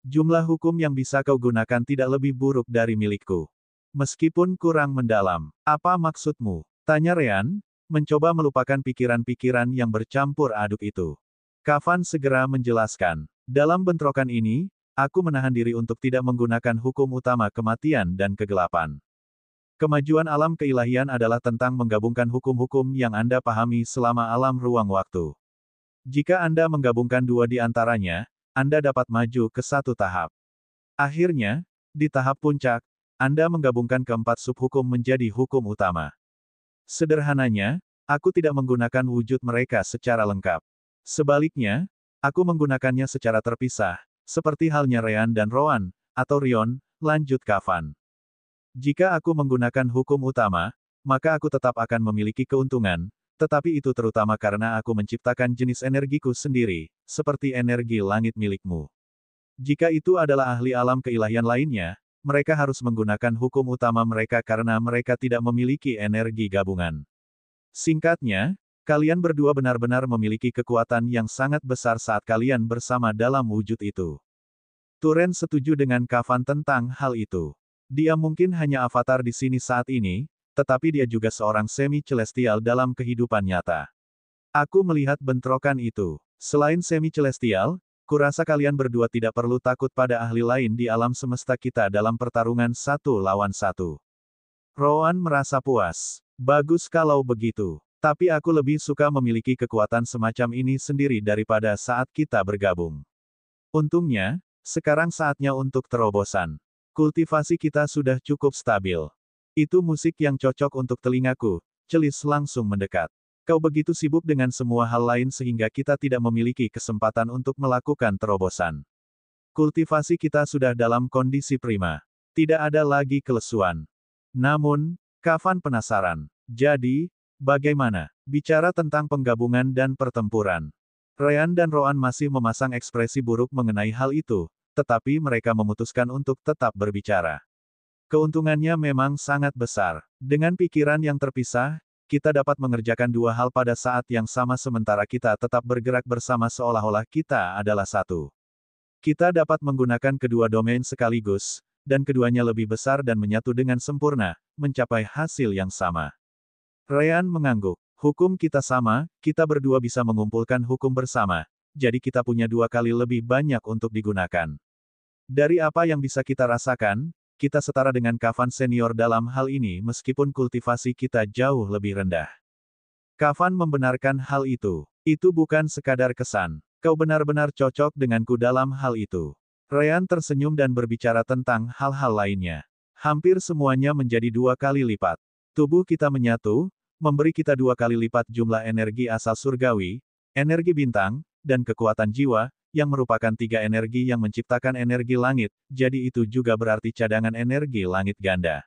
Jumlah hukum yang bisa kau gunakan tidak lebih buruk dari milikku. Meskipun kurang mendalam. Apa maksudmu? Tanya Ryan, mencoba melupakan pikiran-pikiran yang bercampur aduk itu. Kafan segera menjelaskan. Dalam bentrokan ini, aku menahan diri untuk tidak menggunakan hukum utama kematian dan kegelapan. Kemajuan alam keilahian adalah tentang menggabungkan hukum-hukum yang Anda pahami selama alam ruang waktu. Jika Anda menggabungkan dua di antaranya, Anda dapat maju ke satu tahap. Akhirnya, di tahap puncak, Anda menggabungkan keempat subhukum menjadi hukum utama. Sederhananya, aku tidak menggunakan wujud mereka secara lengkap. Sebaliknya, aku menggunakannya secara terpisah, seperti halnya Ryan dan Rowan, atau Rion, lanjut Kafan. Jika aku menggunakan hukum utama, maka aku tetap akan memiliki keuntungan, tetapi itu terutama karena aku menciptakan jenis energiku sendiri, seperti energi langit milikmu. Jika itu adalah ahli alam keilahian lainnya, mereka harus menggunakan hukum utama mereka karena mereka tidak memiliki energi gabungan. Singkatnya, kalian berdua benar-benar memiliki kekuatan yang sangat besar saat kalian bersama dalam wujud itu. Turen setuju dengan Kafan tentang hal itu. Dia mungkin hanya avatar di sini saat ini, tetapi dia juga seorang semi-celestial dalam kehidupan nyata. Aku melihat bentrokan itu. Selain semi-celestial, kurasa kalian berdua tidak perlu takut pada ahli lain di alam semesta kita dalam pertarungan satu lawan satu. Rowan merasa puas. Bagus kalau begitu. Tapi aku lebih suka memiliki kekuatan semacam ini sendiri daripada saat kita bergabung. Untungnya, sekarang saatnya untuk terobosan. Kultivasi kita sudah cukup stabil. Itu musik yang cocok untuk telingaku, Celis langsung mendekat. Kau begitu sibuk dengan semua hal lain sehingga kita tidak memiliki kesempatan untuk melakukan terobosan. Kultivasi kita sudah dalam kondisi prima. Tidak ada lagi kelesuan. Namun, Kafan penasaran. Jadi, bagaimana? Bicara tentang penggabungan dan pertempuran. Ryan dan Rowan masih memasang ekspresi buruk mengenai hal itu, tetapi mereka memutuskan untuk tetap berbicara. Keuntungannya memang sangat besar. Dengan pikiran yang terpisah, kita dapat mengerjakan dua hal pada saat yang sama sementara kita tetap bergerak bersama seolah-olah kita adalah satu. Kita dapat menggunakan kedua domain sekaligus, dan keduanya lebih besar dan menyatu dengan sempurna, mencapai hasil yang sama. Ryan mengangguk. Hukum kita sama, kita berdua bisa mengumpulkan hukum bersama, jadi kita punya dua kali lebih banyak untuk digunakan. Dari apa yang bisa kita rasakan, kita setara dengan Kafan senior dalam hal ini meskipun kultivasi kita jauh lebih rendah. Kafan membenarkan hal itu. Itu bukan sekadar kesan. Kau benar-benar cocok denganku dalam hal itu. Ryan tersenyum dan berbicara tentang hal-hal lainnya. Hampir semuanya menjadi dua kali lipat. Tubuh kita menyatu, memberi kita dua kali lipat jumlah energi asal surgawi, energi bintang, dan kekuatan jiwa, yang merupakan tiga energi yang menciptakan energi langit, jadi itu juga berarti cadangan energi langit ganda.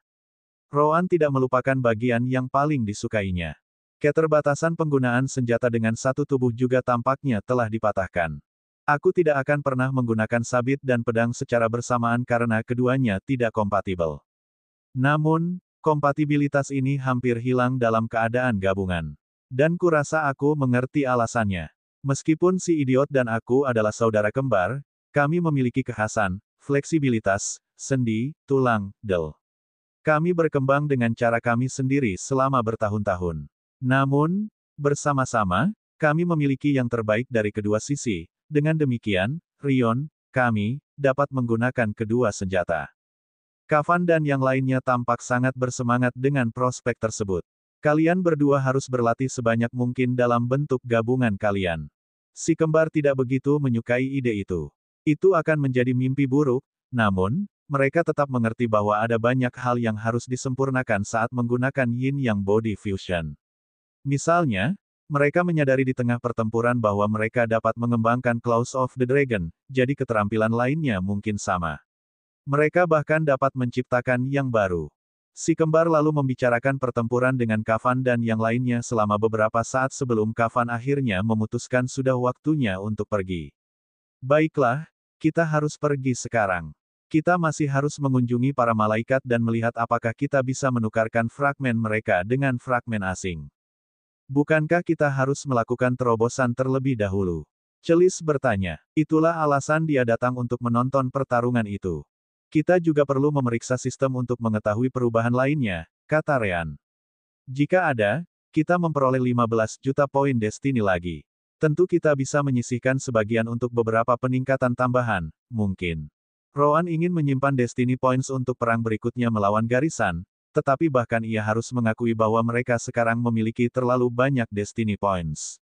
Rowan tidak melupakan bagian yang paling disukainya. Keterbatasan penggunaan senjata dengan satu tubuh juga tampaknya telah dipatahkan. Aku tidak akan pernah menggunakan sabit dan pedang secara bersamaan karena keduanya tidak kompatibel. Namun, kompatibilitas ini hampir hilang dalam keadaan gabungan. Dan kurasa aku mengerti alasannya. Meskipun si idiot dan aku adalah saudara kembar, kami memiliki kekhasan, fleksibilitas, sendi, tulang, del. Kami berkembang dengan cara kami sendiri selama bertahun-tahun. Namun, bersama-sama, kami memiliki yang terbaik dari kedua sisi. Dengan demikian, Rion, kami, dapat menggunakan kedua senjata. Kafan dan yang lainnya tampak sangat bersemangat dengan prospek tersebut. Kalian berdua harus berlatih sebanyak mungkin dalam bentuk gabungan kalian. Si kembar tidak begitu menyukai ide itu. Itu akan menjadi mimpi buruk, namun, mereka tetap mengerti bahwa ada banyak hal yang harus disempurnakan saat menggunakan Yin-Yang Body Fusion. Misalnya, mereka menyadari di tengah pertempuran bahwa mereka dapat mengembangkan Claws of the Dragon, jadi keterampilan lainnya mungkin sama. Mereka bahkan dapat menciptakan yang baru. Si kembar lalu membicarakan pertempuran dengan Kavan dan yang lainnya selama beberapa saat sebelum Kavan akhirnya memutuskan sudah waktunya untuk pergi. Baiklah, kita harus pergi sekarang. Kita masih harus mengunjungi para malaikat dan melihat apakah kita bisa menukarkan fragmen mereka dengan fragmen asing. Bukankah kita harus melakukan terobosan terlebih dahulu? Celis bertanya. Itulah alasan dia datang untuk menonton pertarungan itu. Kita juga perlu memeriksa sistem untuk mengetahui perubahan lainnya, kata Rean. Jika ada, kita memperoleh 15 juta poin destiny lagi. Tentu kita bisa menyisihkan sebagian untuk beberapa peningkatan tambahan, mungkin. Roan ingin menyimpan destiny points untuk perang berikutnya melawan Garisan, tetapi bahkan ia harus mengakui bahwa mereka sekarang memiliki terlalu banyak destiny points.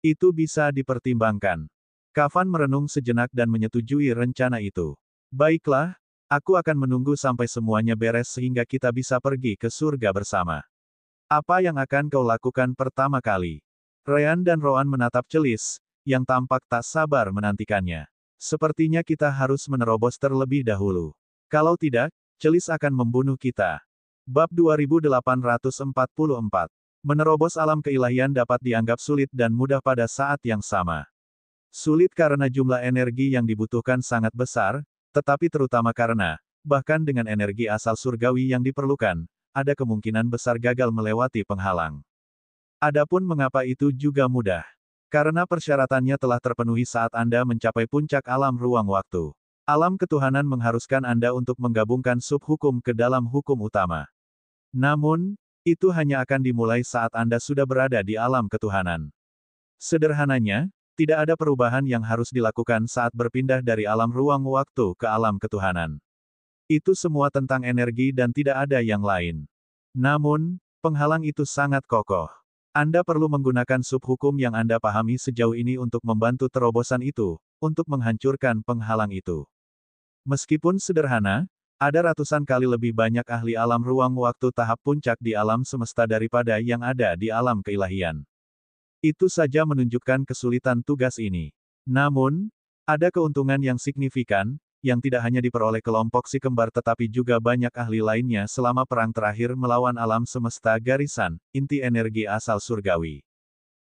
Itu bisa dipertimbangkan. Kavan merenung sejenak dan menyetujui rencana itu. Baiklah, aku akan menunggu sampai semuanya beres sehingga kita bisa pergi ke surga bersama. Apa yang akan kau lakukan pertama kali? Rean dan Roan menatap Celis, yang tampak tak sabar menantikannya. Sepertinya kita harus menerobos terlebih dahulu. Kalau tidak, Celis akan membunuh kita. Bab 2844. Menerobos alam keilahian dapat dianggap sulit dan mudah pada saat yang sama. Sulit karena jumlah energi yang dibutuhkan sangat besar, tetapi terutama karena, bahkan dengan energi asal surgawi yang diperlukan, ada kemungkinan besar gagal melewati penghalang. Adapun mengapa itu juga mudah? Karena persyaratannya telah terpenuhi saat Anda mencapai puncak alam ruang waktu. Alam ketuhanan mengharuskan Anda untuk menggabungkan subhukum ke dalam hukum utama. Namun, itu hanya akan dimulai saat Anda sudah berada di alam ketuhanan. Sederhananya, tidak ada perubahan yang harus dilakukan saat berpindah dari alam ruang waktu ke alam ketuhanan. Itu semua tentang energi dan tidak ada yang lain. Namun, penghalang itu sangat kokoh. Anda perlu menggunakan subhukum yang Anda pahami sejauh ini untuk membantu terobosan itu, untuk menghancurkan penghalang itu. Meskipun sederhana, ada ratusan kali lebih banyak ahli alam ruang waktu tahap puncak di alam semesta daripada yang ada di alam keilahian. Itu saja menunjukkan kesulitan tugas ini. Namun, ada keuntungan yang signifikan, yang tidak hanya diperoleh kelompok si kembar tetapi juga banyak ahli lainnya selama perang terakhir melawan alam semesta Garisan, inti energi asal surgawi.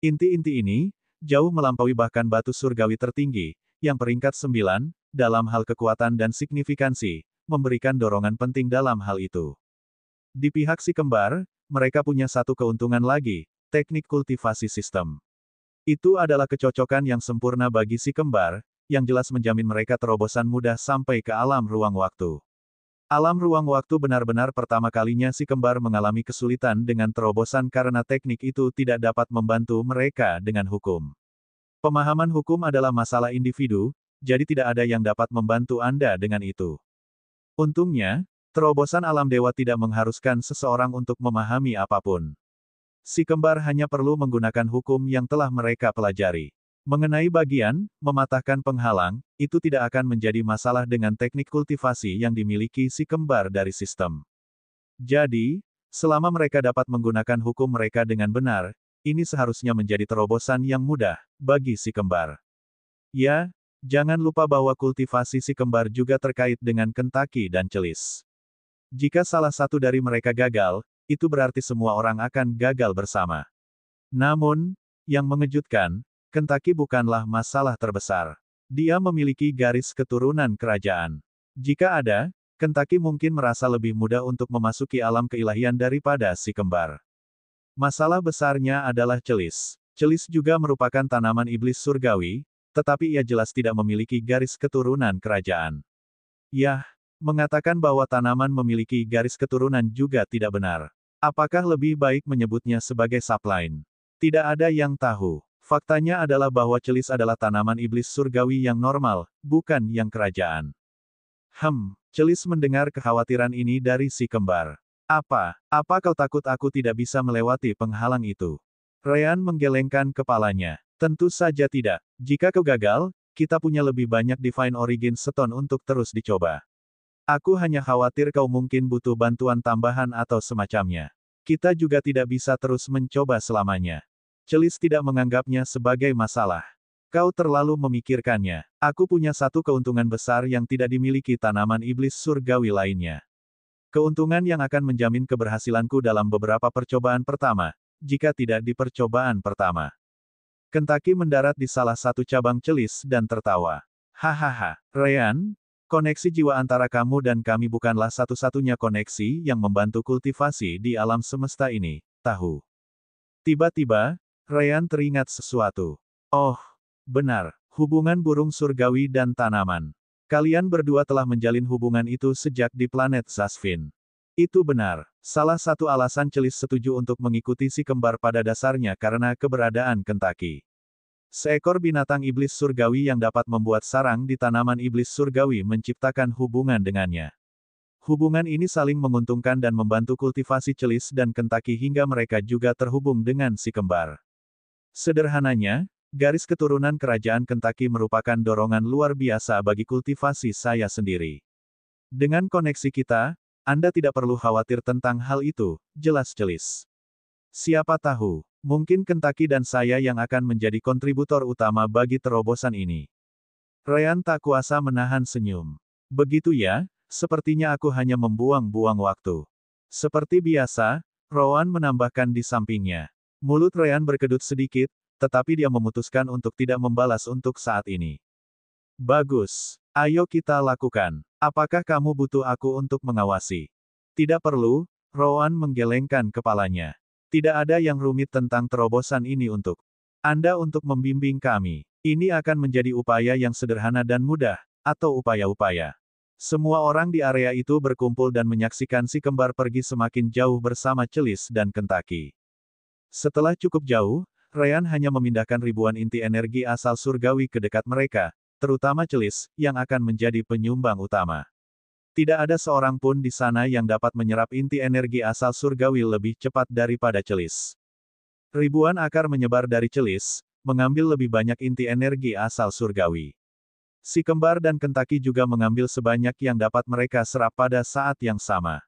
Inti-inti ini, jauh melampaui bahkan batu surgawi tertinggi, yang peringkat 9, dalam hal kekuatan dan signifikansi, memberikan dorongan penting dalam hal itu. Di pihak si kembar, mereka punya satu keuntungan lagi, teknik kultivasi sistem. Itu adalah kecocokan yang sempurna bagi si kembar, yang jelas menjamin mereka terobosan mudah sampai ke alam ruang waktu. Alam ruang waktu benar-benar pertama kalinya si kembar mengalami kesulitan dengan terobosan karena teknik itu tidak dapat membantu mereka dengan hukum. Pemahaman hukum adalah masalah individu, jadi tidak ada yang dapat membantu Anda dengan itu. Untungnya, terobosan alam dewa tidak mengharuskan seseorang untuk memahami apapun. Si kembar hanya perlu menggunakan hukum yang telah mereka pelajari. Mengenai bagian, mematahkan penghalang, itu tidak akan menjadi masalah dengan teknik kultivasi yang dimiliki si kembar dari sistem. Jadi, selama mereka dapat menggunakan hukum mereka dengan benar, ini seharusnya menjadi terobosan yang mudah, bagi si kembar. Ya, jangan lupa bahwa kultivasi si kembar juga terkait dengan Kentaki dan Celis. Jika salah satu dari mereka gagal, itu berarti semua orang akan gagal bersama. Namun, yang mengejutkan, Kentaki bukanlah masalah terbesar. Dia memiliki garis keturunan kerajaan. Jika ada, Kentaki mungkin merasa lebih mudah untuk memasuki alam keilahian daripada si kembar. Masalah besarnya adalah Celis. Celis juga merupakan tanaman iblis surgawi, tetapi ia jelas tidak memiliki garis keturunan kerajaan. Yah, mengatakan bahwa tanaman memiliki garis keturunan juga tidak benar. Apakah lebih baik menyebutnya sebagai subline? Tidak ada yang tahu. Faktanya adalah bahwa Celis adalah tanaman iblis surgawi yang normal, bukan yang kerajaan. Celis mendengar kekhawatiran ini dari si kembar. Apa kau takut aku tidak bisa melewati penghalang itu? Rean menggelengkan kepalanya. Tentu saja tidak. Jika kau gagal, kita punya lebih banyak Divine Origin Stone untuk terus dicoba. Aku hanya khawatir kau mungkin butuh bantuan tambahan atau semacamnya. Kita juga tidak bisa terus mencoba selamanya. Celis tidak menganggapnya sebagai masalah. Kau terlalu memikirkannya. Aku punya satu keuntungan besar yang tidak dimiliki tanaman iblis surgawi lainnya. Keuntungan yang akan menjamin keberhasilanku dalam beberapa percobaan pertama, jika tidak di percobaan pertama. Kentucky mendarat di salah satu cabang celis dan tertawa. Hahaha, Ryan, koneksi jiwa antara kamu dan kami bukanlah satu-satunya koneksi yang membantu kultivasi di alam semesta ini, tahu. Tiba-tiba, Ryan teringat sesuatu. Oh, benar, hubungan burung surgawi dan tanaman. Kalian berdua telah menjalin hubungan itu sejak di planet Zasvin. Itu benar. Salah satu alasan celis setuju untuk mengikuti si kembar pada dasarnya karena keberadaan Kentucky. Seekor binatang iblis surgawi yang dapat membuat sarang di tanaman iblis surgawi menciptakan hubungan dengannya. Hubungan ini saling menguntungkan dan membantu kultivasi celis dan Kentucky hingga mereka juga terhubung dengan si kembar. Sederhananya, garis keturunan kerajaan Kentucky merupakan dorongan luar biasa bagi kultivasi saya sendiri. Dengan koneksi kita, Anda tidak perlu khawatir tentang hal itu, jelas celis. Siapa tahu, mungkin Kentucky dan saya yang akan menjadi kontributor utama bagi terobosan ini. Ryan tak kuasa menahan senyum. Begitu ya, sepertinya aku hanya membuang-buang waktu. Seperti biasa, Rowan menambahkan di sampingnya. Mulut Ryan berkedut sedikit, tetapi dia memutuskan untuk tidak membalas untuk saat ini. Bagus. Ayo kita lakukan. Apakah kamu butuh aku untuk mengawasi? Tidak perlu, Rowan menggelengkan kepalanya. Tidak ada yang rumit tentang terobosan ini untuk Anda untuk membimbing kami. Ini akan menjadi upaya yang sederhana dan mudah, atau upaya-upaya. Semua orang di area itu berkumpul dan menyaksikan si kembar pergi semakin jauh bersama Celis dan Kentucky. Setelah cukup jauh, Ryan hanya memindahkan ribuan inti energi asal surgawi ke dekat mereka, terutama Celis, yang akan menjadi penyumbang utama. Tidak ada seorang pun di sana yang dapat menyerap inti energi asal surgawi lebih cepat daripada Celis. Ribuan akar menyebar dari Celis, mengambil lebih banyak inti energi asal surgawi. Si kembar dan Kentucky juga mengambil sebanyak yang dapat mereka serap pada saat yang sama.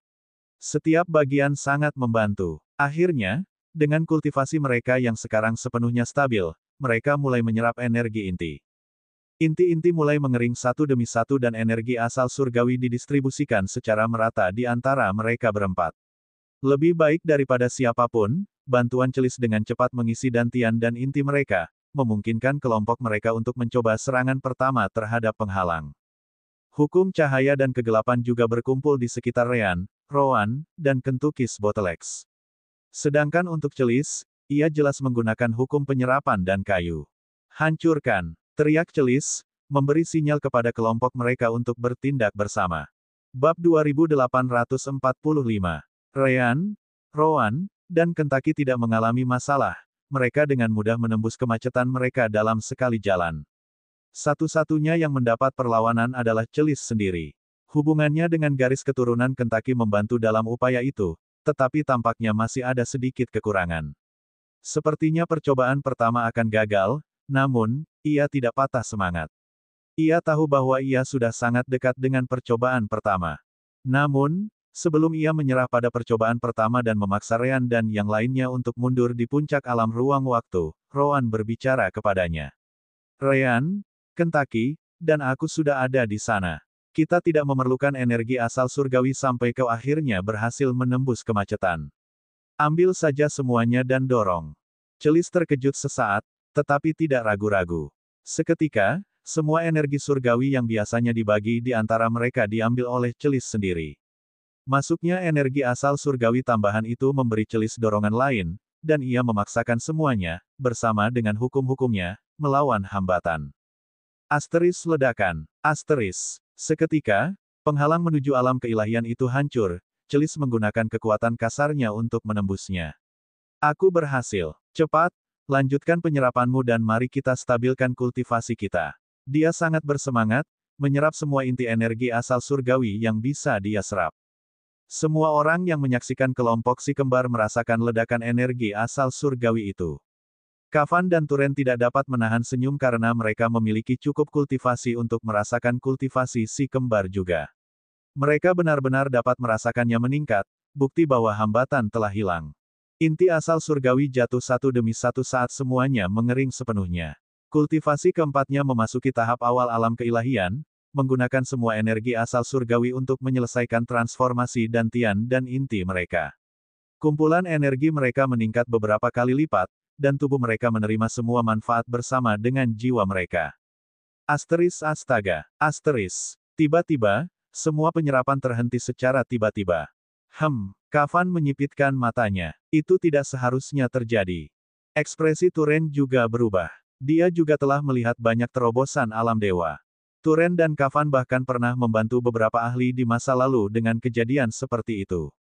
Setiap bagian sangat membantu. Akhirnya, dengan kultivasi mereka yang sekarang sepenuhnya stabil, mereka mulai menyerap energi inti. Inti-inti mulai mengering satu demi satu dan energi asal surgawi didistribusikan secara merata di antara mereka berempat. Lebih baik daripada siapapun, bantuan Celis dengan cepat mengisi dantian dan inti mereka, memungkinkan kelompok mereka untuk mencoba serangan pertama terhadap penghalang. Hukum cahaya dan kegelapan juga berkumpul di sekitar Ryan, Rowan, dan Kentucky's Bottlex. Sedangkan untuk Celis, ia jelas menggunakan hukum penyerapan dan kayu. Hancurkan! Teriak Celis, memberi sinyal kepada kelompok mereka untuk bertindak bersama. Bab 2845. Ryan, Rowan, dan Kentucky tidak mengalami masalah. Mereka dengan mudah menembus kemacetan mereka dalam sekali jalan. Satu-satunya yang mendapat perlawanan adalah Celis sendiri. Hubungannya dengan garis keturunan Kentucky membantu dalam upaya itu, tetapi tampaknya masih ada sedikit kekurangan. Sepertinya percobaan pertama akan gagal, namun, ia tidak patah semangat. Ia tahu bahwa ia sudah sangat dekat dengan percobaan pertama. Namun, sebelum ia menyerah pada percobaan pertama dan memaksa Ryan dan yang lainnya untuk mundur di puncak alam ruang waktu, Rowan berbicara kepadanya. Ryan, Kentucky, dan aku sudah ada di sana. Kita tidak memerlukan energi asal surgawi sampai kau akhirnya berhasil menembus kemacetan. Ambil saja semuanya dan dorong. Celis terkejut sesaat, tetapi tidak ragu-ragu. Seketika, semua energi surgawi yang biasanya dibagi di antara mereka diambil oleh Celis sendiri. Masuknya energi asal surgawi tambahan itu memberi Celis dorongan lain, dan ia memaksakan semuanya, bersama dengan hukum-hukumnya, melawan hambatan. Asteris ledakan. Asteris. Seketika, penghalang menuju alam keilahian itu hancur, Celis menggunakan kekuatan kasarnya untuk menembusnya. Aku berhasil. Cepat, lanjutkan penyerapanmu dan mari kita stabilkan kultivasi kita. Dia sangat bersemangat, menyerap semua inti energi asal surgawi yang bisa dia serap. Semua orang yang menyaksikan kelompok si kembar merasakan ledakan energi asal surgawi itu. Kavan dan Turen tidak dapat menahan senyum karena mereka memiliki cukup kultivasi untuk merasakan kultivasi si kembar juga. Mereka benar-benar dapat merasakannya meningkat, bukti bahwa hambatan telah hilang. Inti asal surgawi jatuh satu demi satu saat semuanya mengering sepenuhnya. Kultivasi keempatnya memasuki tahap awal alam keilahian, menggunakan semua energi asal surgawi untuk menyelesaikan transformasi dantian dan inti mereka. Kumpulan energi mereka meningkat beberapa kali lipat, dan tubuh mereka menerima semua manfaat bersama dengan jiwa mereka. Asteris astaga, asteris. Tiba-tiba, semua penyerapan terhenti secara tiba-tiba. Kavan menyipitkan matanya. Itu tidak seharusnya terjadi. Ekspresi Turen juga berubah. Dia juga telah melihat banyak terobosan alam dewa. Turen dan Kavan bahkan pernah membantu beberapa ahli di masa lalu dengan kejadian seperti itu.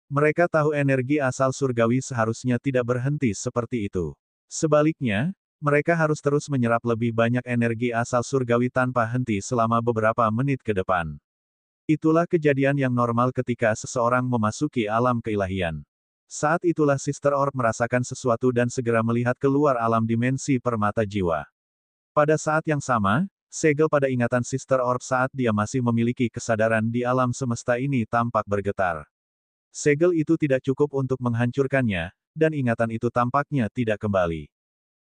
Mereka tahu energi asal surgawi seharusnya tidak berhenti seperti itu. Sebaliknya, mereka harus terus menyerap lebih banyak energi asal surgawi tanpa henti selama beberapa menit ke depan. Itulah kejadian yang normal ketika seseorang memasuki alam keilahian. Saat itulah Sister Orb merasakan sesuatu dan segera melihat keluar alam dimensi permata jiwa. Pada saat yang sama, segel pada ingatan Sister Orb saat dia masih memiliki kesadaran di alam semesta ini tampak bergetar. Segel itu tidak cukup untuk menghancurkannya, dan ingatan itu tampaknya tidak kembali.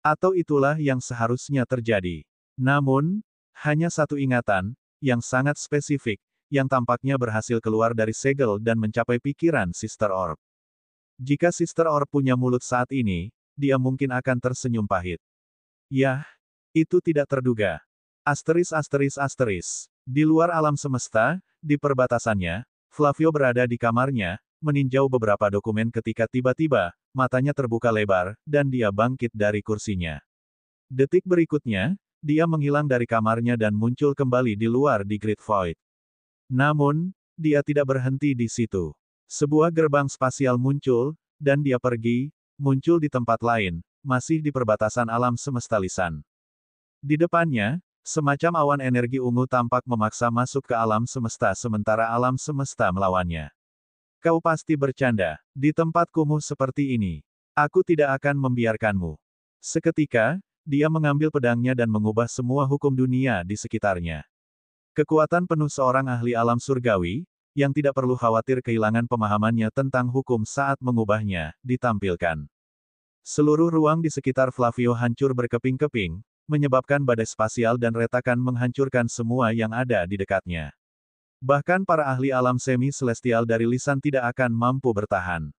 Atau itulah yang seharusnya terjadi. Namun, hanya satu ingatan, yang sangat spesifik, yang tampaknya berhasil keluar dari segel dan mencapai pikiran Sister Orb. Jika Sister Orb punya mulut saat ini, dia mungkin akan tersenyum pahit. Yah, itu tidak terduga. Asteris asteris asteris. Di luar alam semesta, di perbatasannya, Flavio berada di kamarnya, meninjau beberapa dokumen ketika tiba-tiba, matanya terbuka lebar, dan dia bangkit dari kursinya. Detik berikutnya, dia menghilang dari kamarnya dan muncul kembali di luar di Great Void. Namun, dia tidak berhenti di situ. Sebuah gerbang spasial muncul, dan dia pergi, muncul di tempat lain, masih di perbatasan alam semesta lisan. Di depannya, semacam awan energi ungu tampak memaksa masuk ke alam semesta sementara alam semesta melawannya. Kau pasti bercanda. Di tempat kumuh seperti ini, aku tidak akan membiarkanmu. Seketika, dia mengambil pedangnya dan mengubah semua hukum dunia di sekitarnya. Kekuatan penuh seorang ahli alam surgawi, yang tidak perlu khawatir kehilangan pemahamannya tentang hukum saat mengubahnya, ditampilkan. Seluruh ruang di sekitar Flavio hancur berkeping-keping, menyebabkan badai spasial dan retakan menghancurkan semua yang ada di dekatnya. Bahkan para ahli alam semi-celestial dari lisan tidak akan mampu bertahan.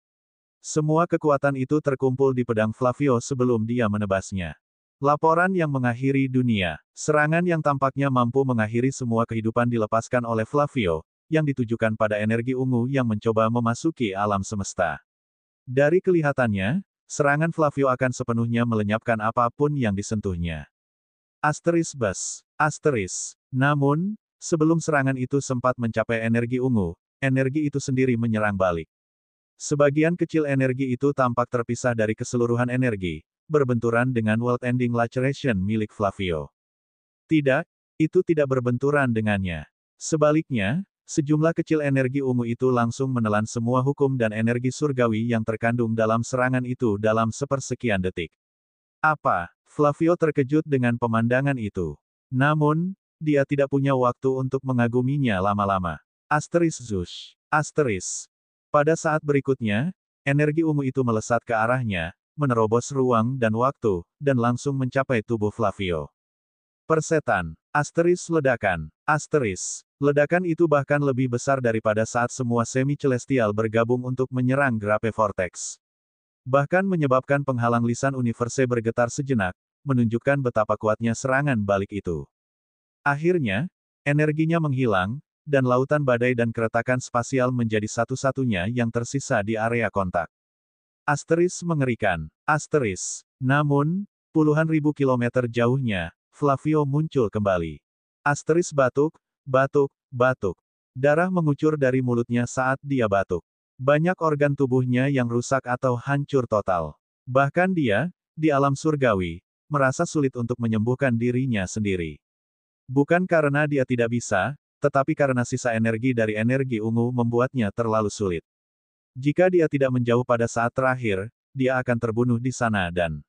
Semua kekuatan itu terkumpul di pedang Flavio sebelum dia menebasnya. Laporan yang mengakhiri dunia. Serangan yang tampaknya mampu mengakhiri semua kehidupan dilepaskan oleh Flavio, yang ditujukan pada energi ungu yang mencoba memasuki alam semesta. Dari kelihatannya, serangan Flavio akan sepenuhnya melenyapkan apapun yang disentuhnya. Asteris bus. Asteris. Namun, sebelum serangan itu sempat mencapai energi ungu, energi itu sendiri menyerang balik. Sebagian kecil energi itu tampak terpisah dari keseluruhan energi, berbenturan dengan World Ending Laceration milik Flavio. Tidak, itu tidak berbenturan dengannya. Sebaliknya, sejumlah kecil energi ungu itu langsung menelan semua hukum dan energi surgawi yang terkandung dalam serangan itu dalam sepersekian detik. Apa? Flavio terkejut dengan pemandangan itu. Namun, dia tidak punya waktu untuk mengaguminya lama-lama. Asteris Zush. Asteris. Pada saat berikutnya, energi ungu itu melesat ke arahnya, menerobos ruang dan waktu, dan langsung mencapai tubuh Flavio. Persetan. Asteris ledakan. Asteris. Ledakan itu bahkan lebih besar daripada saat semua semi-celestial bergabung untuk menyerang Grape Vortex. Bahkan menyebabkan penghalang lisan universe bergetar sejenak, menunjukkan betapa kuatnya serangan balik itu. Akhirnya, energinya menghilang, dan lautan badai dan keretakan spasial menjadi satu-satunya yang tersisa di area kontak. Asteris mengerikan. Asteris. Namun, puluhan ribu kilometer jauhnya, Flavio muncul kembali. Asteris batuk, batuk, batuk. Darah mengucur dari mulutnya saat dia batuk. Banyak organ tubuhnya yang rusak atau hancur total. Bahkan dia, di alam surgawi, merasa sulit untuk menyembuhkan dirinya sendiri. Bukan karena dia tidak bisa, tetapi karena sisa energi dari energi ungu membuatnya terlalu sulit. Jika dia tidak menjauh pada saat terakhir, dia akan terbunuh di sana dan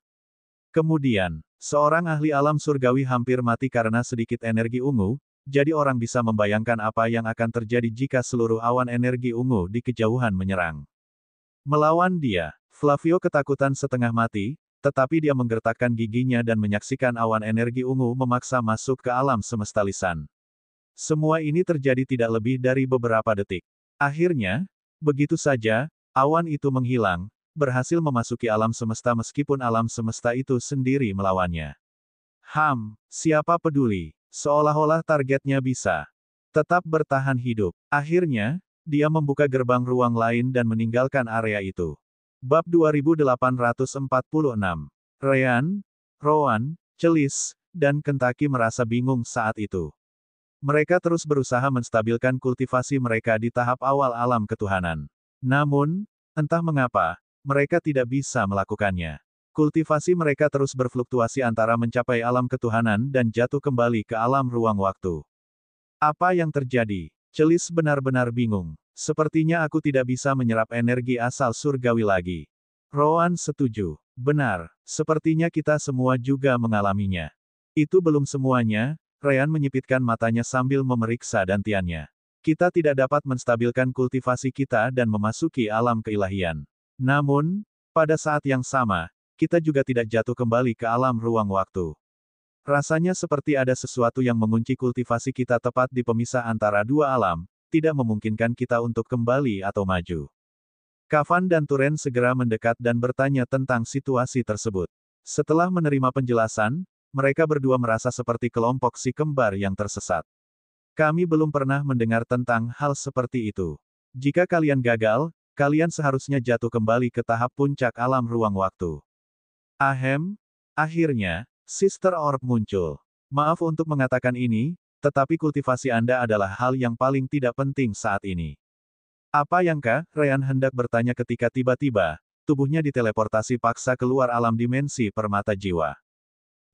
Kemudian, seorang ahli alam surgawi hampir mati karena sedikit energi ungu, jadi orang bisa membayangkan apa yang akan terjadi jika seluruh awan energi ungu di kejauhan menyerang. Melawan dia, Flavio ketakutan setengah mati, tetapi dia menggertakkan giginya dan menyaksikan awan energi ungu memaksa masuk ke alam semesta lisan. Semua ini terjadi tidak lebih dari beberapa detik. Akhirnya, begitu saja, awan itu menghilang, berhasil memasuki alam semesta meskipun alam semesta itu sendiri melawannya. Siapa peduli? Seolah-olah targetnya bisa tetap bertahan hidup. Akhirnya, dia membuka gerbang ruang lain dan meninggalkan area itu. Bab 2846. Ryan, Rowan, Celis, dan Kentucky merasa bingung saat itu. Mereka terus berusaha menstabilkan kultivasi mereka di tahap awal alam ketuhanan. Namun, entah mengapa, mereka tidak bisa melakukannya. Kultivasi mereka terus berfluktuasi antara mencapai alam ketuhanan dan jatuh kembali ke alam ruang waktu. Apa yang terjadi? Celis benar-benar bingung. Sepertinya aku tidak bisa menyerap energi asal surgawi lagi. Rowan setuju. Benar, sepertinya kita semua juga mengalaminya. Itu belum semuanya, Ryan menyipitkan matanya sambil memeriksa dantiannya. Kita tidak dapat menstabilkan kultivasi kita dan memasuki alam keilahian. Namun, pada saat yang sama, kita juga tidak jatuh kembali ke alam ruang waktu. Rasanya seperti ada sesuatu yang mengunci kultivasi kita tepat di pemisah antara dua alam, tidak memungkinkan kita untuk kembali atau maju. Kavan dan Turen segera mendekat dan bertanya tentang situasi tersebut. Setelah menerima penjelasan, mereka berdua merasa seperti kelompok si kembar yang tersesat. Kami belum pernah mendengar tentang hal seperti itu. Jika kalian gagal, kalian seharusnya jatuh kembali ke tahap puncak alam ruang waktu. Akhirnya, Sister Orb muncul. Maaf untuk mengatakan ini, tetapi kultivasi Anda adalah hal yang paling tidak penting saat ini. Apa yangkah? Ryan hendak bertanya ketika tiba-tiba, tubuhnya diteleportasi paksa keluar alam dimensi permata jiwa.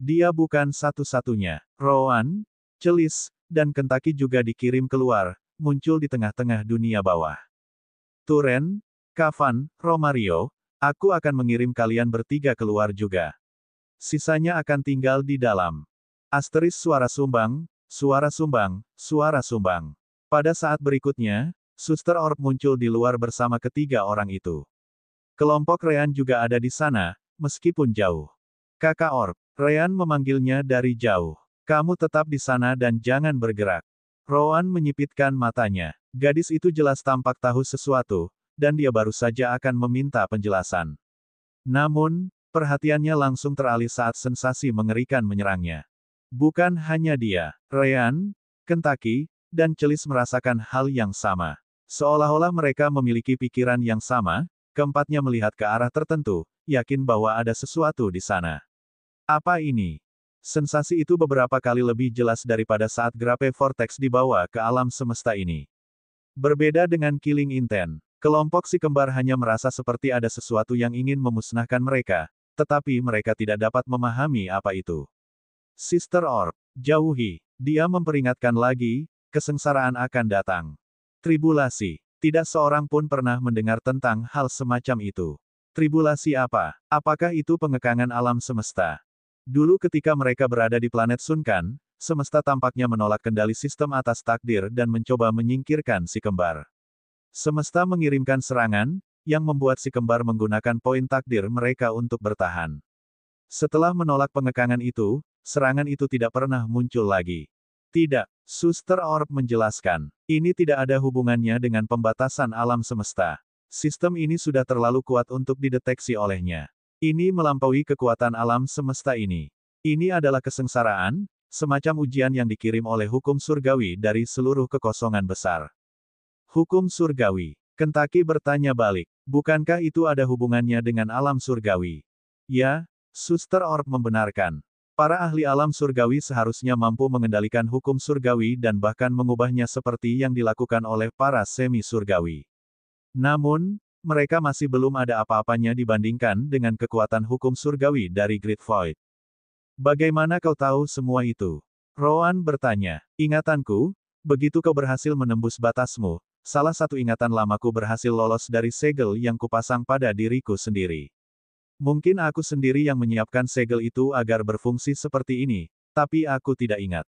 Dia bukan satu-satunya. Rowan, Celis, dan Kentucky juga dikirim keluar, muncul di tengah-tengah dunia bawah. Turen, Kavan, Romario, aku akan mengirim kalian bertiga keluar juga. Sisanya akan tinggal di dalam. Asteris suara sumbang, suara sumbang, suara sumbang. Pada saat berikutnya, Suster Orb muncul di luar bersama ketiga orang itu. Kelompok Ryan juga ada di sana, meskipun jauh. Kakak Orb, Ryan memanggilnya dari jauh. Kamu tetap di sana dan jangan bergerak. Rowan menyipitkan matanya. Gadis itu jelas tampak tahu sesuatu, dan dia baru saja akan meminta penjelasan. Namun, perhatiannya langsung teralih saat sensasi mengerikan menyerangnya. Bukan hanya dia, Ryan, Kentucky, dan Celis merasakan hal yang sama. Seolah-olah mereka memiliki pikiran yang sama, keempatnya melihat ke arah tertentu, yakin bahwa ada sesuatu di sana. Apa ini? Sensasi itu beberapa kali lebih jelas daripada saat Grape Vortex dibawa ke alam semesta ini. Berbeda dengan Killing Intent, kelompok si kembar hanya merasa seperti ada sesuatu yang ingin memusnahkan mereka, tetapi mereka tidak dapat memahami apa itu. Sister Orb, jauhi. Dia memperingatkan lagi, kesengsaraan akan datang. Tribulasi. Tidak seorang pun pernah mendengar tentang hal semacam itu. Tribulasi apa? Apakah itu pengekangan alam semesta? Dulu ketika mereka berada di planet Sunkan, semesta tampaknya menolak kendali sistem atas takdir dan mencoba menyingkirkan si kembar. Semesta mengirimkan serangan, yang membuat si kembar menggunakan poin takdir mereka untuk bertahan. Setelah menolak pengekangan itu, serangan itu tidak pernah muncul lagi. Tidak, Suster Orb menjelaskan. Ini tidak ada hubungannya dengan pembatasan alam semesta. Sistem ini sudah terlalu kuat untuk dideteksi olehnya. Ini melampaui kekuatan alam semesta ini. Ini adalah kesengsaraan, semacam ujian yang dikirim oleh hukum surgawi dari seluruh kekosongan besar. Hukum surgawi. Kentucky bertanya balik. Bukankah itu ada hubungannya dengan alam surgawi? Ya, Suster Orb membenarkan. Para ahli alam surgawi seharusnya mampu mengendalikan hukum surgawi dan bahkan mengubahnya seperti yang dilakukan oleh para semi-surgawi. Namun, mereka masih belum ada apa-apanya dibandingkan dengan kekuatan hukum surgawi dari Great Void. Bagaimana kau tahu semua itu? Rowan bertanya. Ingatanku, begitu kau berhasil menembus batasmu, salah satu ingatan lamaku berhasil lolos dari segel yang kupasang pada diriku sendiri. Mungkin aku sendiri yang menyiapkan segel itu agar berfungsi seperti ini, tapi aku tidak ingat.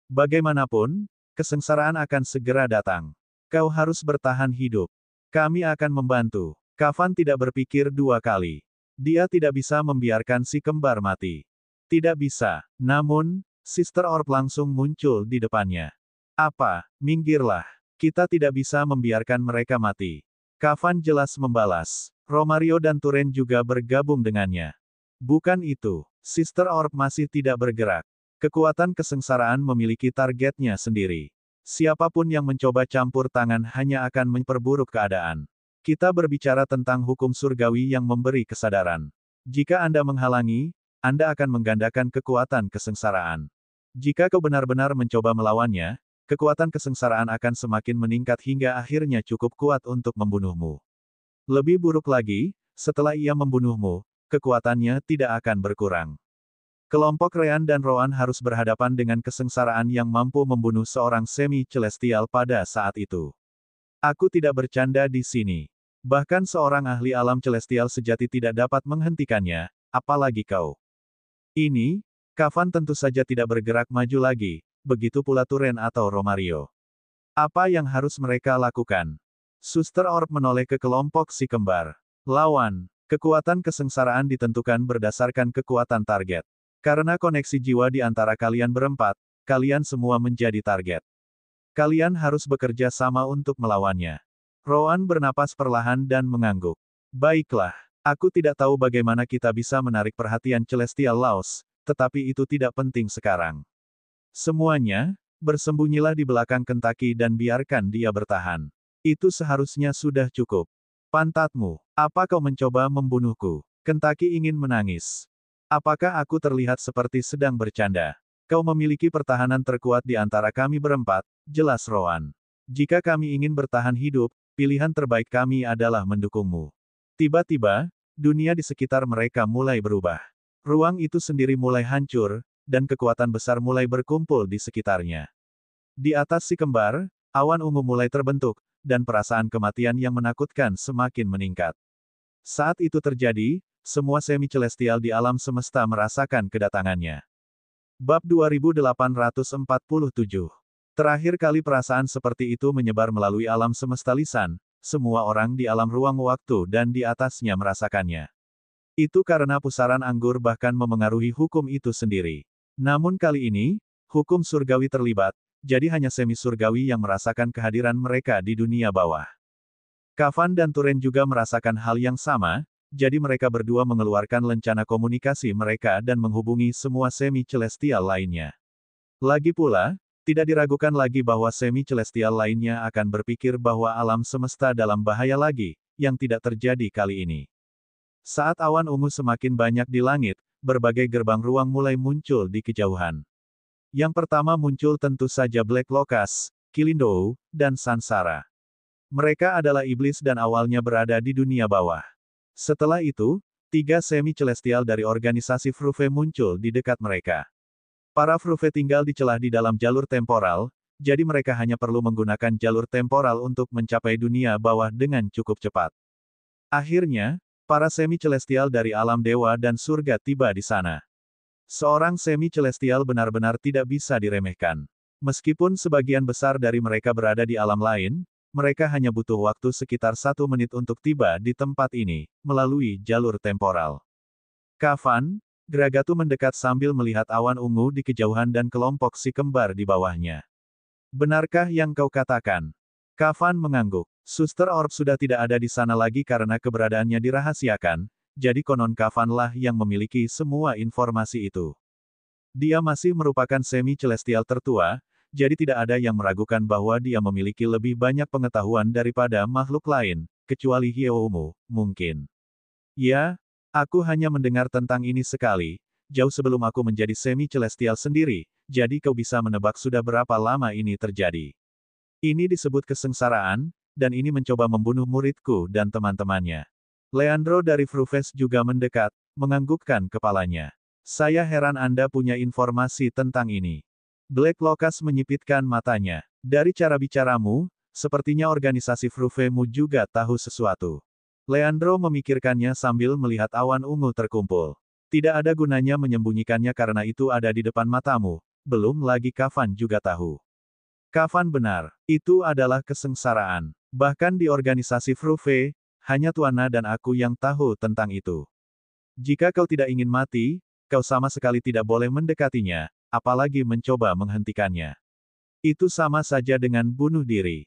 Bagaimanapun, kesengsaraan akan segera datang. Kau harus bertahan hidup. Kami akan membantu. Kafan tidak berpikir dua kali. Dia tidak bisa membiarkan si kembar mati. Tidak bisa. Namun, Sister Orb langsung muncul di depannya. Apa? Minggirlah. Kita tidak bisa membiarkan mereka mati. Kafan jelas membalas. Romario dan Turen juga bergabung dengannya. Bukan itu. Sister Orb masih tidak bergerak. Kekuatan kesengsaraan memiliki targetnya sendiri. Siapapun yang mencoba campur tangan hanya akan memperburuk keadaan. Kita berbicara tentang hukum surgawi yang memberi kesadaran. Jika Anda menghalangi, Anda akan menggandakan kekuatan kesengsaraan. Jika kau benar-benar mencoba melawannya, kekuatan kesengsaraan akan semakin meningkat hingga akhirnya cukup kuat untuk membunuhmu. Lebih buruk lagi, setelah ia membunuhmu, kekuatannya tidak akan berkurang. Kelompok Rean dan Roan harus berhadapan dengan kesengsaraan yang mampu membunuh seorang semi-celestial pada saat itu. Aku tidak bercanda di sini. Bahkan seorang ahli alam celestial sejati tidak dapat menghentikannya, apalagi kau. Ini, Kafan tentu saja tidak bergerak maju lagi, begitu pula Turen atau Romario. Apa yang harus mereka lakukan? Suster Orb menoleh ke kelompok si kembar. Lawan. Kekuatan kesengsaraan ditentukan berdasarkan kekuatan target. Karena koneksi jiwa di antara kalian berempat, kalian semua menjadi target. Kalian harus bekerja sama untuk melawannya. Roan bernapas perlahan dan mengangguk. Baiklah, aku tidak tahu bagaimana kita bisa menarik perhatian Celestial Laos, tetapi itu tidak penting sekarang. Semuanya, bersembunyilah di belakang Kentaki dan biarkan dia bertahan. Itu seharusnya sudah cukup. Pantatmu, apa kau mencoba membunuhku? Kentaki ingin menangis. Apakah aku terlihat seperti sedang bercanda? Kau memiliki pertahanan terkuat di antara kami berempat, jelas Roan. Jika kami ingin bertahan hidup, pilihan terbaik kami adalah mendukungmu. Tiba-tiba, dunia di sekitar mereka mulai berubah. Ruang itu sendiri mulai hancur, dan kekuatan besar mulai berkumpul di sekitarnya. Di atas si kembar, awan ungu mulai terbentuk, dan perasaan kematian yang menakutkan semakin meningkat. Saat itu terjadi, semua semi-celestial di alam semesta merasakan kedatangannya. Bab 2847. Terakhir kali perasaan seperti itu menyebar melalui alam semesta lisan, semua orang di alam ruang waktu dan di atasnya merasakannya. Itu karena pusaran anggur bahkan memengaruhi hukum itu sendiri. Namun kali ini, hukum surgawi terlibat, jadi hanya semi-surgawi yang merasakan kehadiran mereka di dunia bawah. Kafan dan Turen juga merasakan hal yang sama, jadi mereka berdua mengeluarkan lencana komunikasi mereka dan menghubungi semua semi-celestial lainnya. Lagi pula, tidak diragukan lagi bahwa semi-celestial lainnya akan berpikir bahwa alam semesta dalam bahaya lagi, yang tidak terjadi kali ini. Saat awan ungu semakin banyak di langit, berbagai gerbang ruang mulai muncul di kejauhan. Yang pertama muncul tentu saja Black Locust, Kilindou, dan Sansara. Mereka adalah iblis dan awalnya berada di dunia bawah. Setelah itu, 3 semi-celestial dari organisasi Fruve muncul di dekat mereka. Para Fruve tinggal di celah di dalam jalur temporal, jadi mereka hanya perlu menggunakan jalur temporal untuk mencapai dunia bawah dengan cukup cepat. Akhirnya, para semi-celestial dari alam dewa dan surga tiba di sana. Seorang semi-celestial benar-benar tidak bisa diremehkan. Meskipun sebagian besar dari mereka berada di alam lain, mereka hanya butuh waktu sekitar 1 menit untuk tiba di tempat ini, melalui jalur temporal. Kafan, Gragatu mendekat sambil melihat awan ungu di kejauhan dan kelompok si kembar di bawahnya. Benarkah yang kau katakan? Kafan mengangguk. Suster Orb sudah tidak ada di sana lagi karena keberadaannya dirahasiakan, jadi konon Kafanlah yang memiliki semua informasi itu. Dia masih merupakan semi-celestial tertua, jadi tidak ada yang meragukan bahwa dia memiliki lebih banyak pengetahuan daripada makhluk lain, kecuali Hyeoumu, mungkin. Ya, aku hanya mendengar tentang ini sekali, jauh sebelum aku menjadi semi-celestial sendiri, jadi kau bisa menebak sudah berapa lama ini terjadi. Ini disebut kesengsaraan, dan ini mencoba membunuh muridku dan teman-temannya. Leandro dari Fruves juga mendekat, menganggukkan kepalanya. Saya heran Anda punya informasi tentang ini. Black Locust menyipitkan matanya. Dari cara bicaramu, sepertinya organisasi Fruvemu juga tahu sesuatu. Leandro memikirkannya sambil melihat awan ungu terkumpul. Tidak ada gunanya menyembunyikannya karena itu ada di depan matamu, belum lagi Kafan juga tahu. Kafan benar, itu adalah kesengsaraan. Bahkan di organisasi Fruve, hanya Tuana dan aku yang tahu tentang itu. Jika kau tidak ingin mati, kau sama sekali tidak boleh mendekatinya, apalagi mencoba menghentikannya. Itu sama saja dengan bunuh diri.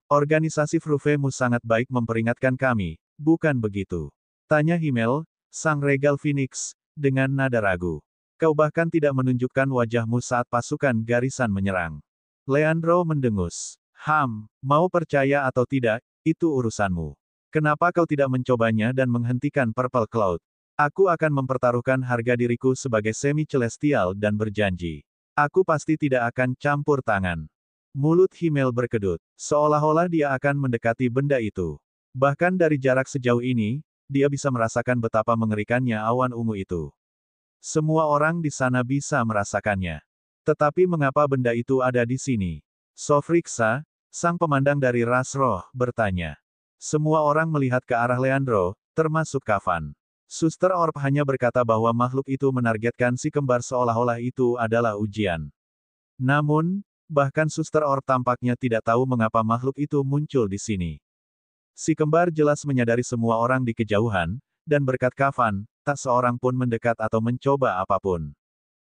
Organisasi Fruvemu sangat baik memperingatkan kami, bukan begitu? Tanya Himmel, sang Regal Phoenix, dengan nada ragu. Kau bahkan tidak menunjukkan wajahmu saat pasukan garisan menyerang. Leandro mendengus. Mau percaya atau tidak, itu urusanmu. Kenapa kau tidak mencobanya dan menghentikan Purple Cloud? Aku akan mempertaruhkan harga diriku sebagai semi-celestial dan berjanji. Aku pasti tidak akan campur tangan. Mulut Himmel berkedut, seolah-olah dia akan mendekati benda itu. Bahkan dari jarak sejauh ini, dia bisa merasakan betapa mengerikannya awan ungu itu. Semua orang di sana bisa merasakannya. Tetapi mengapa benda itu ada di sini? Sofriksa, sang pemandang dari ras roh, bertanya. Semua orang melihat ke arah Leandro, termasuk Kafan. Suster Orb hanya berkata bahwa makhluk itu menargetkan si kembar seolah-olah itu adalah ujian. Namun, bahkan Suster Orb tampaknya tidak tahu mengapa makhluk itu muncul di sini. Si kembar jelas menyadari semua orang di kejauhan, dan berkat Kafan, tak seorang pun mendekat atau mencoba apapun.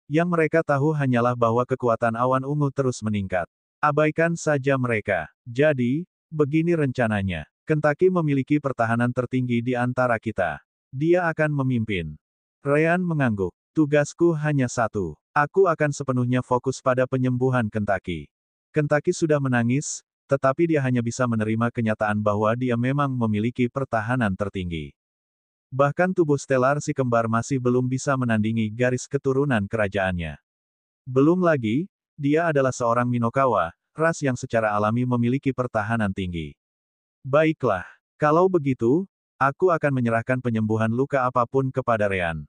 Yang mereka tahu hanyalah bahwa kekuatan awan ungu terus meningkat. Abaikan saja mereka. Jadi, begini rencananya. Kentucky memiliki pertahanan tertinggi di antara kita. Dia akan memimpin. Ryan mengangguk. Tugasku hanya satu. Aku akan sepenuhnya fokus pada penyembuhan Kentucky. Kentucky sudah menangis, tetapi dia hanya bisa menerima kenyataan bahwa dia memang memiliki pertahanan tertinggi. Bahkan tubuh stelar si kembar masih belum bisa menandingi garis keturunan kerajaannya. Belum lagi, dia adalah seorang Minokawa, ras yang secara alami memiliki pertahanan tinggi. Baiklah, kalau begitu, aku akan menyerahkan penyembuhan luka apapun kepada Ryan.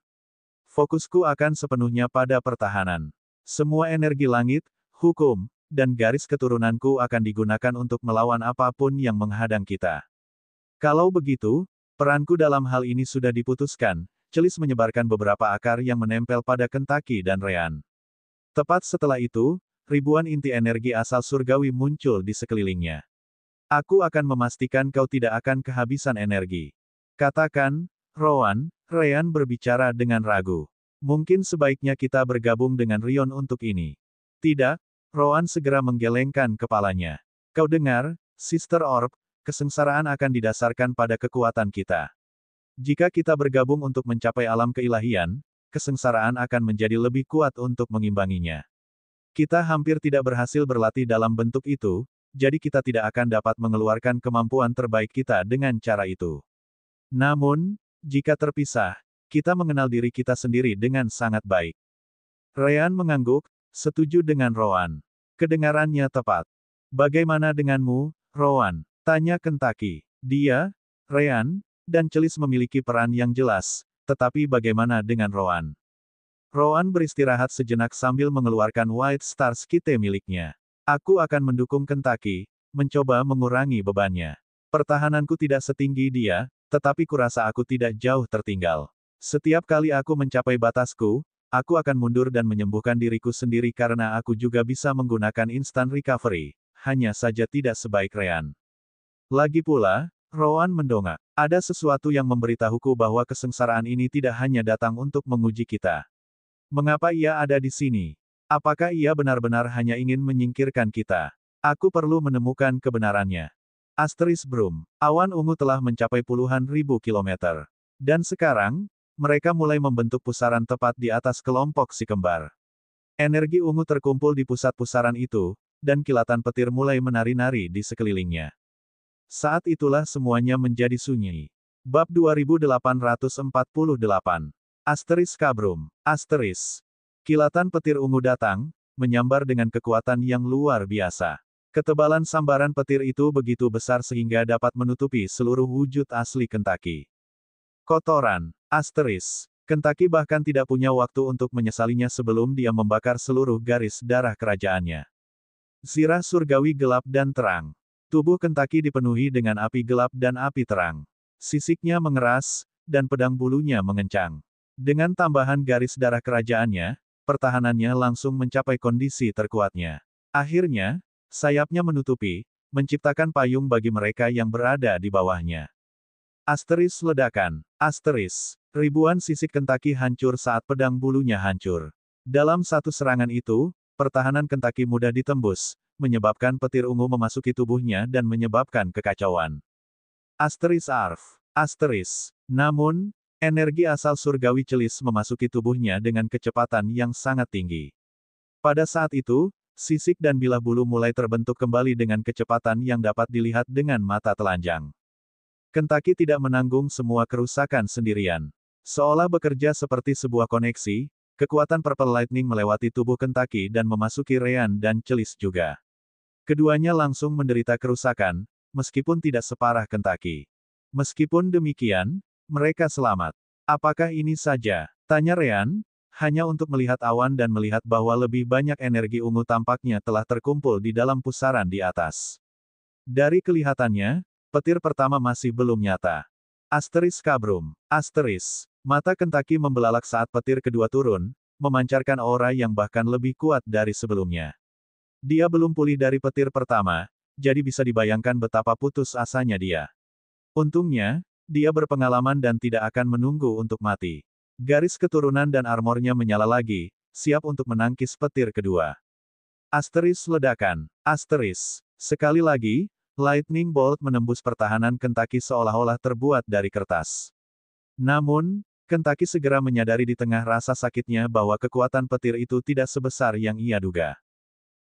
Fokusku akan sepenuhnya pada pertahanan. Semua energi langit, hukum, dan garis keturunanku akan digunakan untuk melawan apapun yang menghadang kita. Kalau begitu, peranku dalam hal ini sudah diputuskan, Celis menyebarkan beberapa akar yang menempel pada Kentucky dan Ryan. Tepat setelah itu, ribuan inti energi asal surgawi muncul di sekelilingnya. Aku akan memastikan kau tidak akan kehabisan energi. Katakan, Rowan, Ryan berbicara dengan ragu. Mungkin sebaiknya kita bergabung dengan Rion untuk ini. Tidak, Rowan segera menggelengkan kepalanya. Kau dengar, Sister Orb, kesengsaraan akan didasarkan pada kekuatan kita. Jika kita bergabung untuk mencapai alam keilahian, kesengsaraan akan menjadi lebih kuat untuk mengimbanginya. Kita hampir tidak berhasil berlatih dalam bentuk itu, jadi kita tidak akan dapat mengeluarkan kemampuan terbaik kita dengan cara itu. Namun, jika terpisah, kita mengenal diri kita sendiri dengan sangat baik. Ryan mengangguk, setuju dengan Rowan. Kedengarannya tepat. Bagaimana denganmu, Rowan? Tanya Kentucky. Dia, Ryan, dan Celis memiliki peran yang jelas, tetapi bagaimana dengan Rowan? Rowan beristirahat sejenak sambil mengeluarkan White Star Skite miliknya. Aku akan mendukung Kentucky, mencoba mengurangi bebannya. Pertahananku tidak setinggi dia, tetapi kurasa aku tidak jauh tertinggal. Setiap kali aku mencapai batasku, aku akan mundur dan menyembuhkan diriku sendiri karena aku juga bisa menggunakan instant recovery, hanya saja tidak sebaik Ryan. Lagi pula, Rowan mendongak. Ada sesuatu yang memberitahuku bahwa kesengsaraan ini tidak hanya datang untuk menguji kita. Mengapa ia ada di sini? Apakah ia benar-benar hanya ingin menyingkirkan kita? Aku perlu menemukan kebenarannya. Asteris Brum. Awan ungu telah mencapai puluhan ribu kilometer. Dan sekarang, mereka mulai membentuk pusaran tepat di atas kelompok si kembar. Energi ungu terkumpul di pusat pusaran itu, dan kilatan petir mulai menari-nari di sekelilingnya. Saat itulah semuanya menjadi sunyi. Bab 2848. Asteris Kabrum. Asteris. Kilatan petir ungu datang, menyambar dengan kekuatan yang luar biasa. Ketebalan sambaran petir itu begitu besar sehingga dapat menutupi seluruh wujud asli Kentucky. Kotoran. Asteris. Kentucky bahkan tidak punya waktu untuk menyesalinya sebelum dia membakar seluruh garis darah kerajaannya. Zirah surgawi gelap dan terang. Tubuh Kentucky dipenuhi dengan api gelap dan api terang. Sisiknya mengeras, dan pedang bulunya mengencang. Dengan tambahan garis darah kerajaannya, pertahanannya langsung mencapai kondisi terkuatnya. Akhirnya, sayapnya menutupi, menciptakan payung bagi mereka yang berada di bawahnya. Asteris ledakan. Asteris. Ribuan sisik Kentucky hancur saat pedang bulunya hancur. Dalam satu serangan itu, pertahanan Kentucky mudah ditembus, menyebabkan petir ungu memasuki tubuhnya dan menyebabkan kekacauan. Asteris Arf. Asteris. Namun, energi asal surgawi celis memasuki tubuhnya dengan kecepatan yang sangat tinggi. Pada saat itu, sisik dan bilah bulu mulai terbentuk kembali dengan kecepatan yang dapat dilihat dengan mata telanjang. Kentucky tidak menanggung semua kerusakan sendirian. Seolah bekerja seperti sebuah koneksi, kekuatan Purple Lightning melewati tubuh Kentucky dan memasuki Ryan dan Celis juga. Keduanya langsung menderita kerusakan, meskipun tidak separah Kentucky. Meskipun demikian, mereka selamat. Apakah ini saja? Tanya Ryan, hanya untuk melihat awan dan melihat bahwa lebih banyak energi ungu tampaknya telah terkumpul di dalam pusaran di atas. Dari kelihatannya, petir pertama masih belum nyata. Asteris kabrum. Asteris. Mata Kentucky membelalak saat petir kedua turun, memancarkan aura yang bahkan lebih kuat dari sebelumnya. Dia belum pulih dari petir pertama, jadi bisa dibayangkan betapa putus asanya dia. Untungnya, dia berpengalaman dan tidak akan menunggu untuk mati. Garis keturunan dan armornya menyala lagi, siap untuk menangkis petir kedua. Asteris ledakan. Asteris. Sekali lagi, Lightning Bolt menembus pertahanan Kentucky seolah-olah terbuat dari kertas. Namun, Kentucky segera menyadari di tengah rasa sakitnya bahwa kekuatan petir itu tidak sebesar yang ia duga.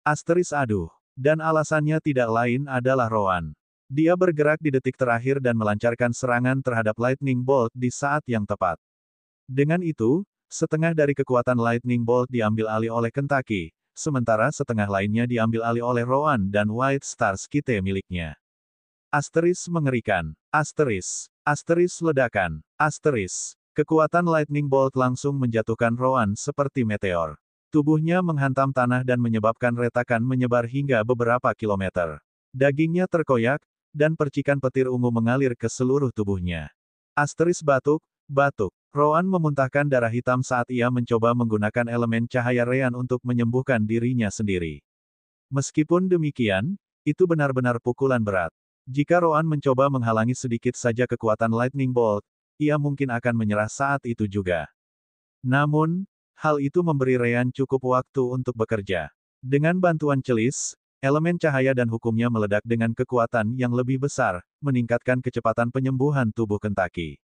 Asteris aduh. Dan alasannya tidak lain adalah Rowan. Dia bergerak di detik terakhir dan melancarkan serangan terhadap Lightning Bolt di saat yang tepat. Dengan itu, setengah dari kekuatan Lightning Bolt diambil alih oleh Kentucky, sementara setengah lainnya diambil alih oleh Rowan dan White Star Skite miliknya. Asteris mengerikan. Asteris. Asteris ledakan. Asteris. Kekuatan Lightning Bolt langsung menjatuhkan Rowan seperti meteor. Tubuhnya menghantam tanah dan menyebabkan retakan menyebar hingga beberapa kilometer. Dagingnya terkoyak, dan percikan petir ungu mengalir ke seluruh tubuhnya. Asteris batuk, batuk. Rowan memuntahkan darah hitam saat ia mencoba menggunakan elemen cahaya Ryan untuk menyembuhkan dirinya sendiri. Meskipun demikian, itu benar-benar pukulan berat. Jika Rowan mencoba menghalangi sedikit saja kekuatan Lightning Bolt, ia mungkin akan menyerah saat itu juga. Namun, hal itu memberi Ryan cukup waktu untuk bekerja. Dengan bantuan Celis, elemen cahaya dan hukumnya meledak dengan kekuatan yang lebih besar, meningkatkan kecepatan penyembuhan tubuh Kentucky.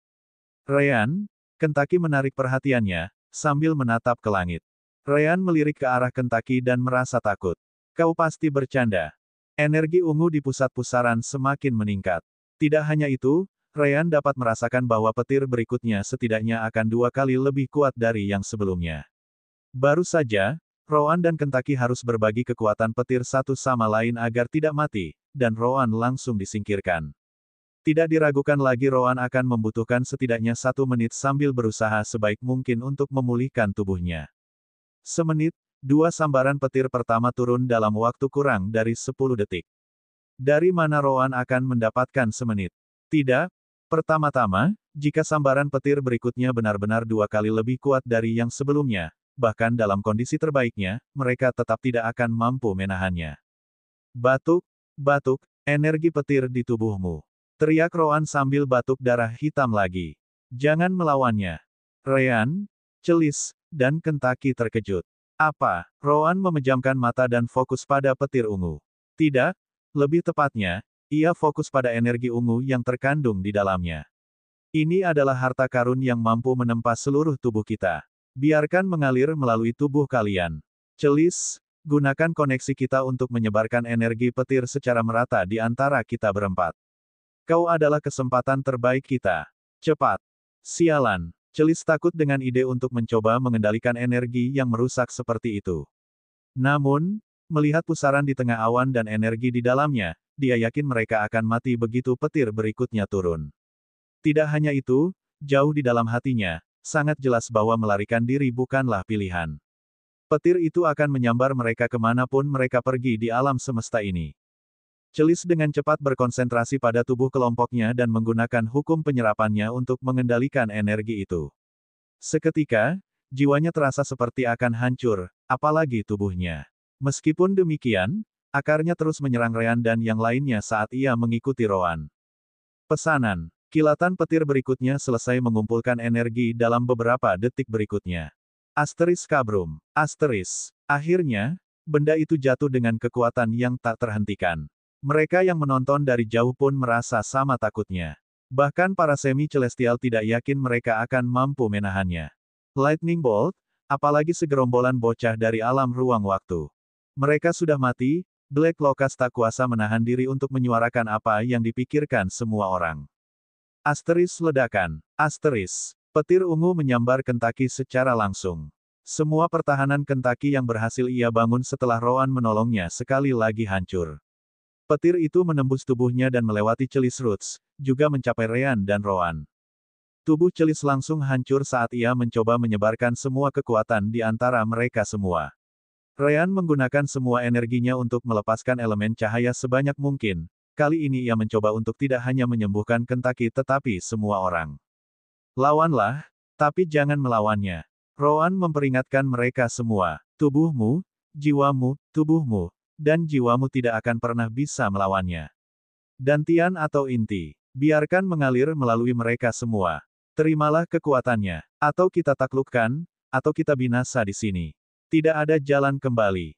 Ryan, Kentucky menarik perhatiannya, sambil menatap ke langit. Ryan melirik ke arah Kentucky dan merasa takut. Kau pasti bercanda. Energi ungu di pusat pusaran semakin meningkat. Tidak hanya itu, Ryan dapat merasakan bahwa petir berikutnya setidaknya akan 2 kali lebih kuat dari yang sebelumnya. Baru saja, Rowan dan Kentucky harus berbagi kekuatan petir satu sama lain agar tidak mati, dan Rowan langsung disingkirkan. Tidak diragukan lagi Rowan akan membutuhkan setidaknya 1 menit sambil berusaha sebaik mungkin untuk memulihkan tubuhnya. Semenit, 2 sambaran petir pertama turun dalam waktu kurang dari 10 detik. Dari mana Rowan akan mendapatkan semenit? Tidak. Pertama-tama, jika sambaran petir berikutnya benar-benar 2 kali lebih kuat dari yang sebelumnya, bahkan dalam kondisi terbaiknya, mereka tetap tidak akan mampu menahannya. Batuk, batuk, energi petir di tubuhmu. Teriak Rowan sambil batuk darah hitam lagi. Jangan melawannya. Ryan, Celis, dan Kentucky terkejut. Apa? Rowan memejamkan mata dan fokus pada petir ungu. Tidak, lebih tepatnya, ia fokus pada energi ungu yang terkandung di dalamnya. Ini adalah harta karun yang mampu menempa seluruh tubuh kita. Biarkan mengalir melalui tubuh kalian. Celis, gunakan koneksi kita untuk menyebarkan energi petir secara merata di antara kita berempat. Kau adalah kesempatan terbaik kita. Cepat. Sialan. Celis takut dengan ide untuk mencoba mengendalikan energi yang merusak seperti itu. Namun, melihat pusaran di tengah awan dan energi di dalamnya, dia yakin mereka akan mati begitu petir berikutnya turun. Tidak hanya itu, jauh di dalam hatinya, sangat jelas bahwa melarikan diri bukanlah pilihan. Petir itu akan menyambar mereka kemanapun mereka pergi di alam semesta ini. Celis dengan cepat berkonsentrasi pada tubuh kelompoknya dan menggunakan hukum penyerapannya untuk mengendalikan energi itu. Seketika, jiwanya terasa seperti akan hancur, apalagi tubuhnya. Meskipun demikian, akarnya terus menyerang Ryan dan yang lainnya saat ia mengikuti Roan. Pesanan. Kilatan petir berikutnya selesai mengumpulkan energi dalam beberapa detik berikutnya. Asteris kabrum. Asteris. Akhirnya, benda itu jatuh dengan kekuatan yang tak terhentikan. Mereka yang menonton dari jauh pun merasa sama takutnya. Bahkan para semi-celestial tidak yakin mereka akan mampu menahannya. Lightning Bolt, apalagi segerombolan bocah dari alam ruang waktu. Mereka sudah mati, Black Locust tak kuasa menahan diri untuk menyuarakan apa yang dipikirkan semua orang. Asteris ledakan. Asteris. Petir ungu menyambar Kentucky secara langsung. Semua pertahanan Kentucky yang berhasil ia bangun setelah Roan menolongnya sekali lagi hancur. Petir itu menembus tubuhnya dan melewati Celis Roots, juga mencapai Ryan dan Roan. Tubuh Celis langsung hancur saat ia mencoba menyebarkan semua kekuatan di antara mereka semua. Ryan menggunakan semua energinya untuk melepaskan elemen cahaya sebanyak mungkin. Kali ini ia mencoba untuk tidak hanya menyembuhkan Kentucky tetapi semua orang. Lawanlah, tapi jangan melawannya. Roan memperingatkan mereka semua. Tubuhmu, tubuhmu, dan jiwamu tidak akan pernah bisa melawannya. Dantian atau inti, biarkan mengalir melalui mereka semua. Terimalah kekuatannya. Atau kita taklukkan, atau kita binasa di sini. Tidak ada jalan kembali.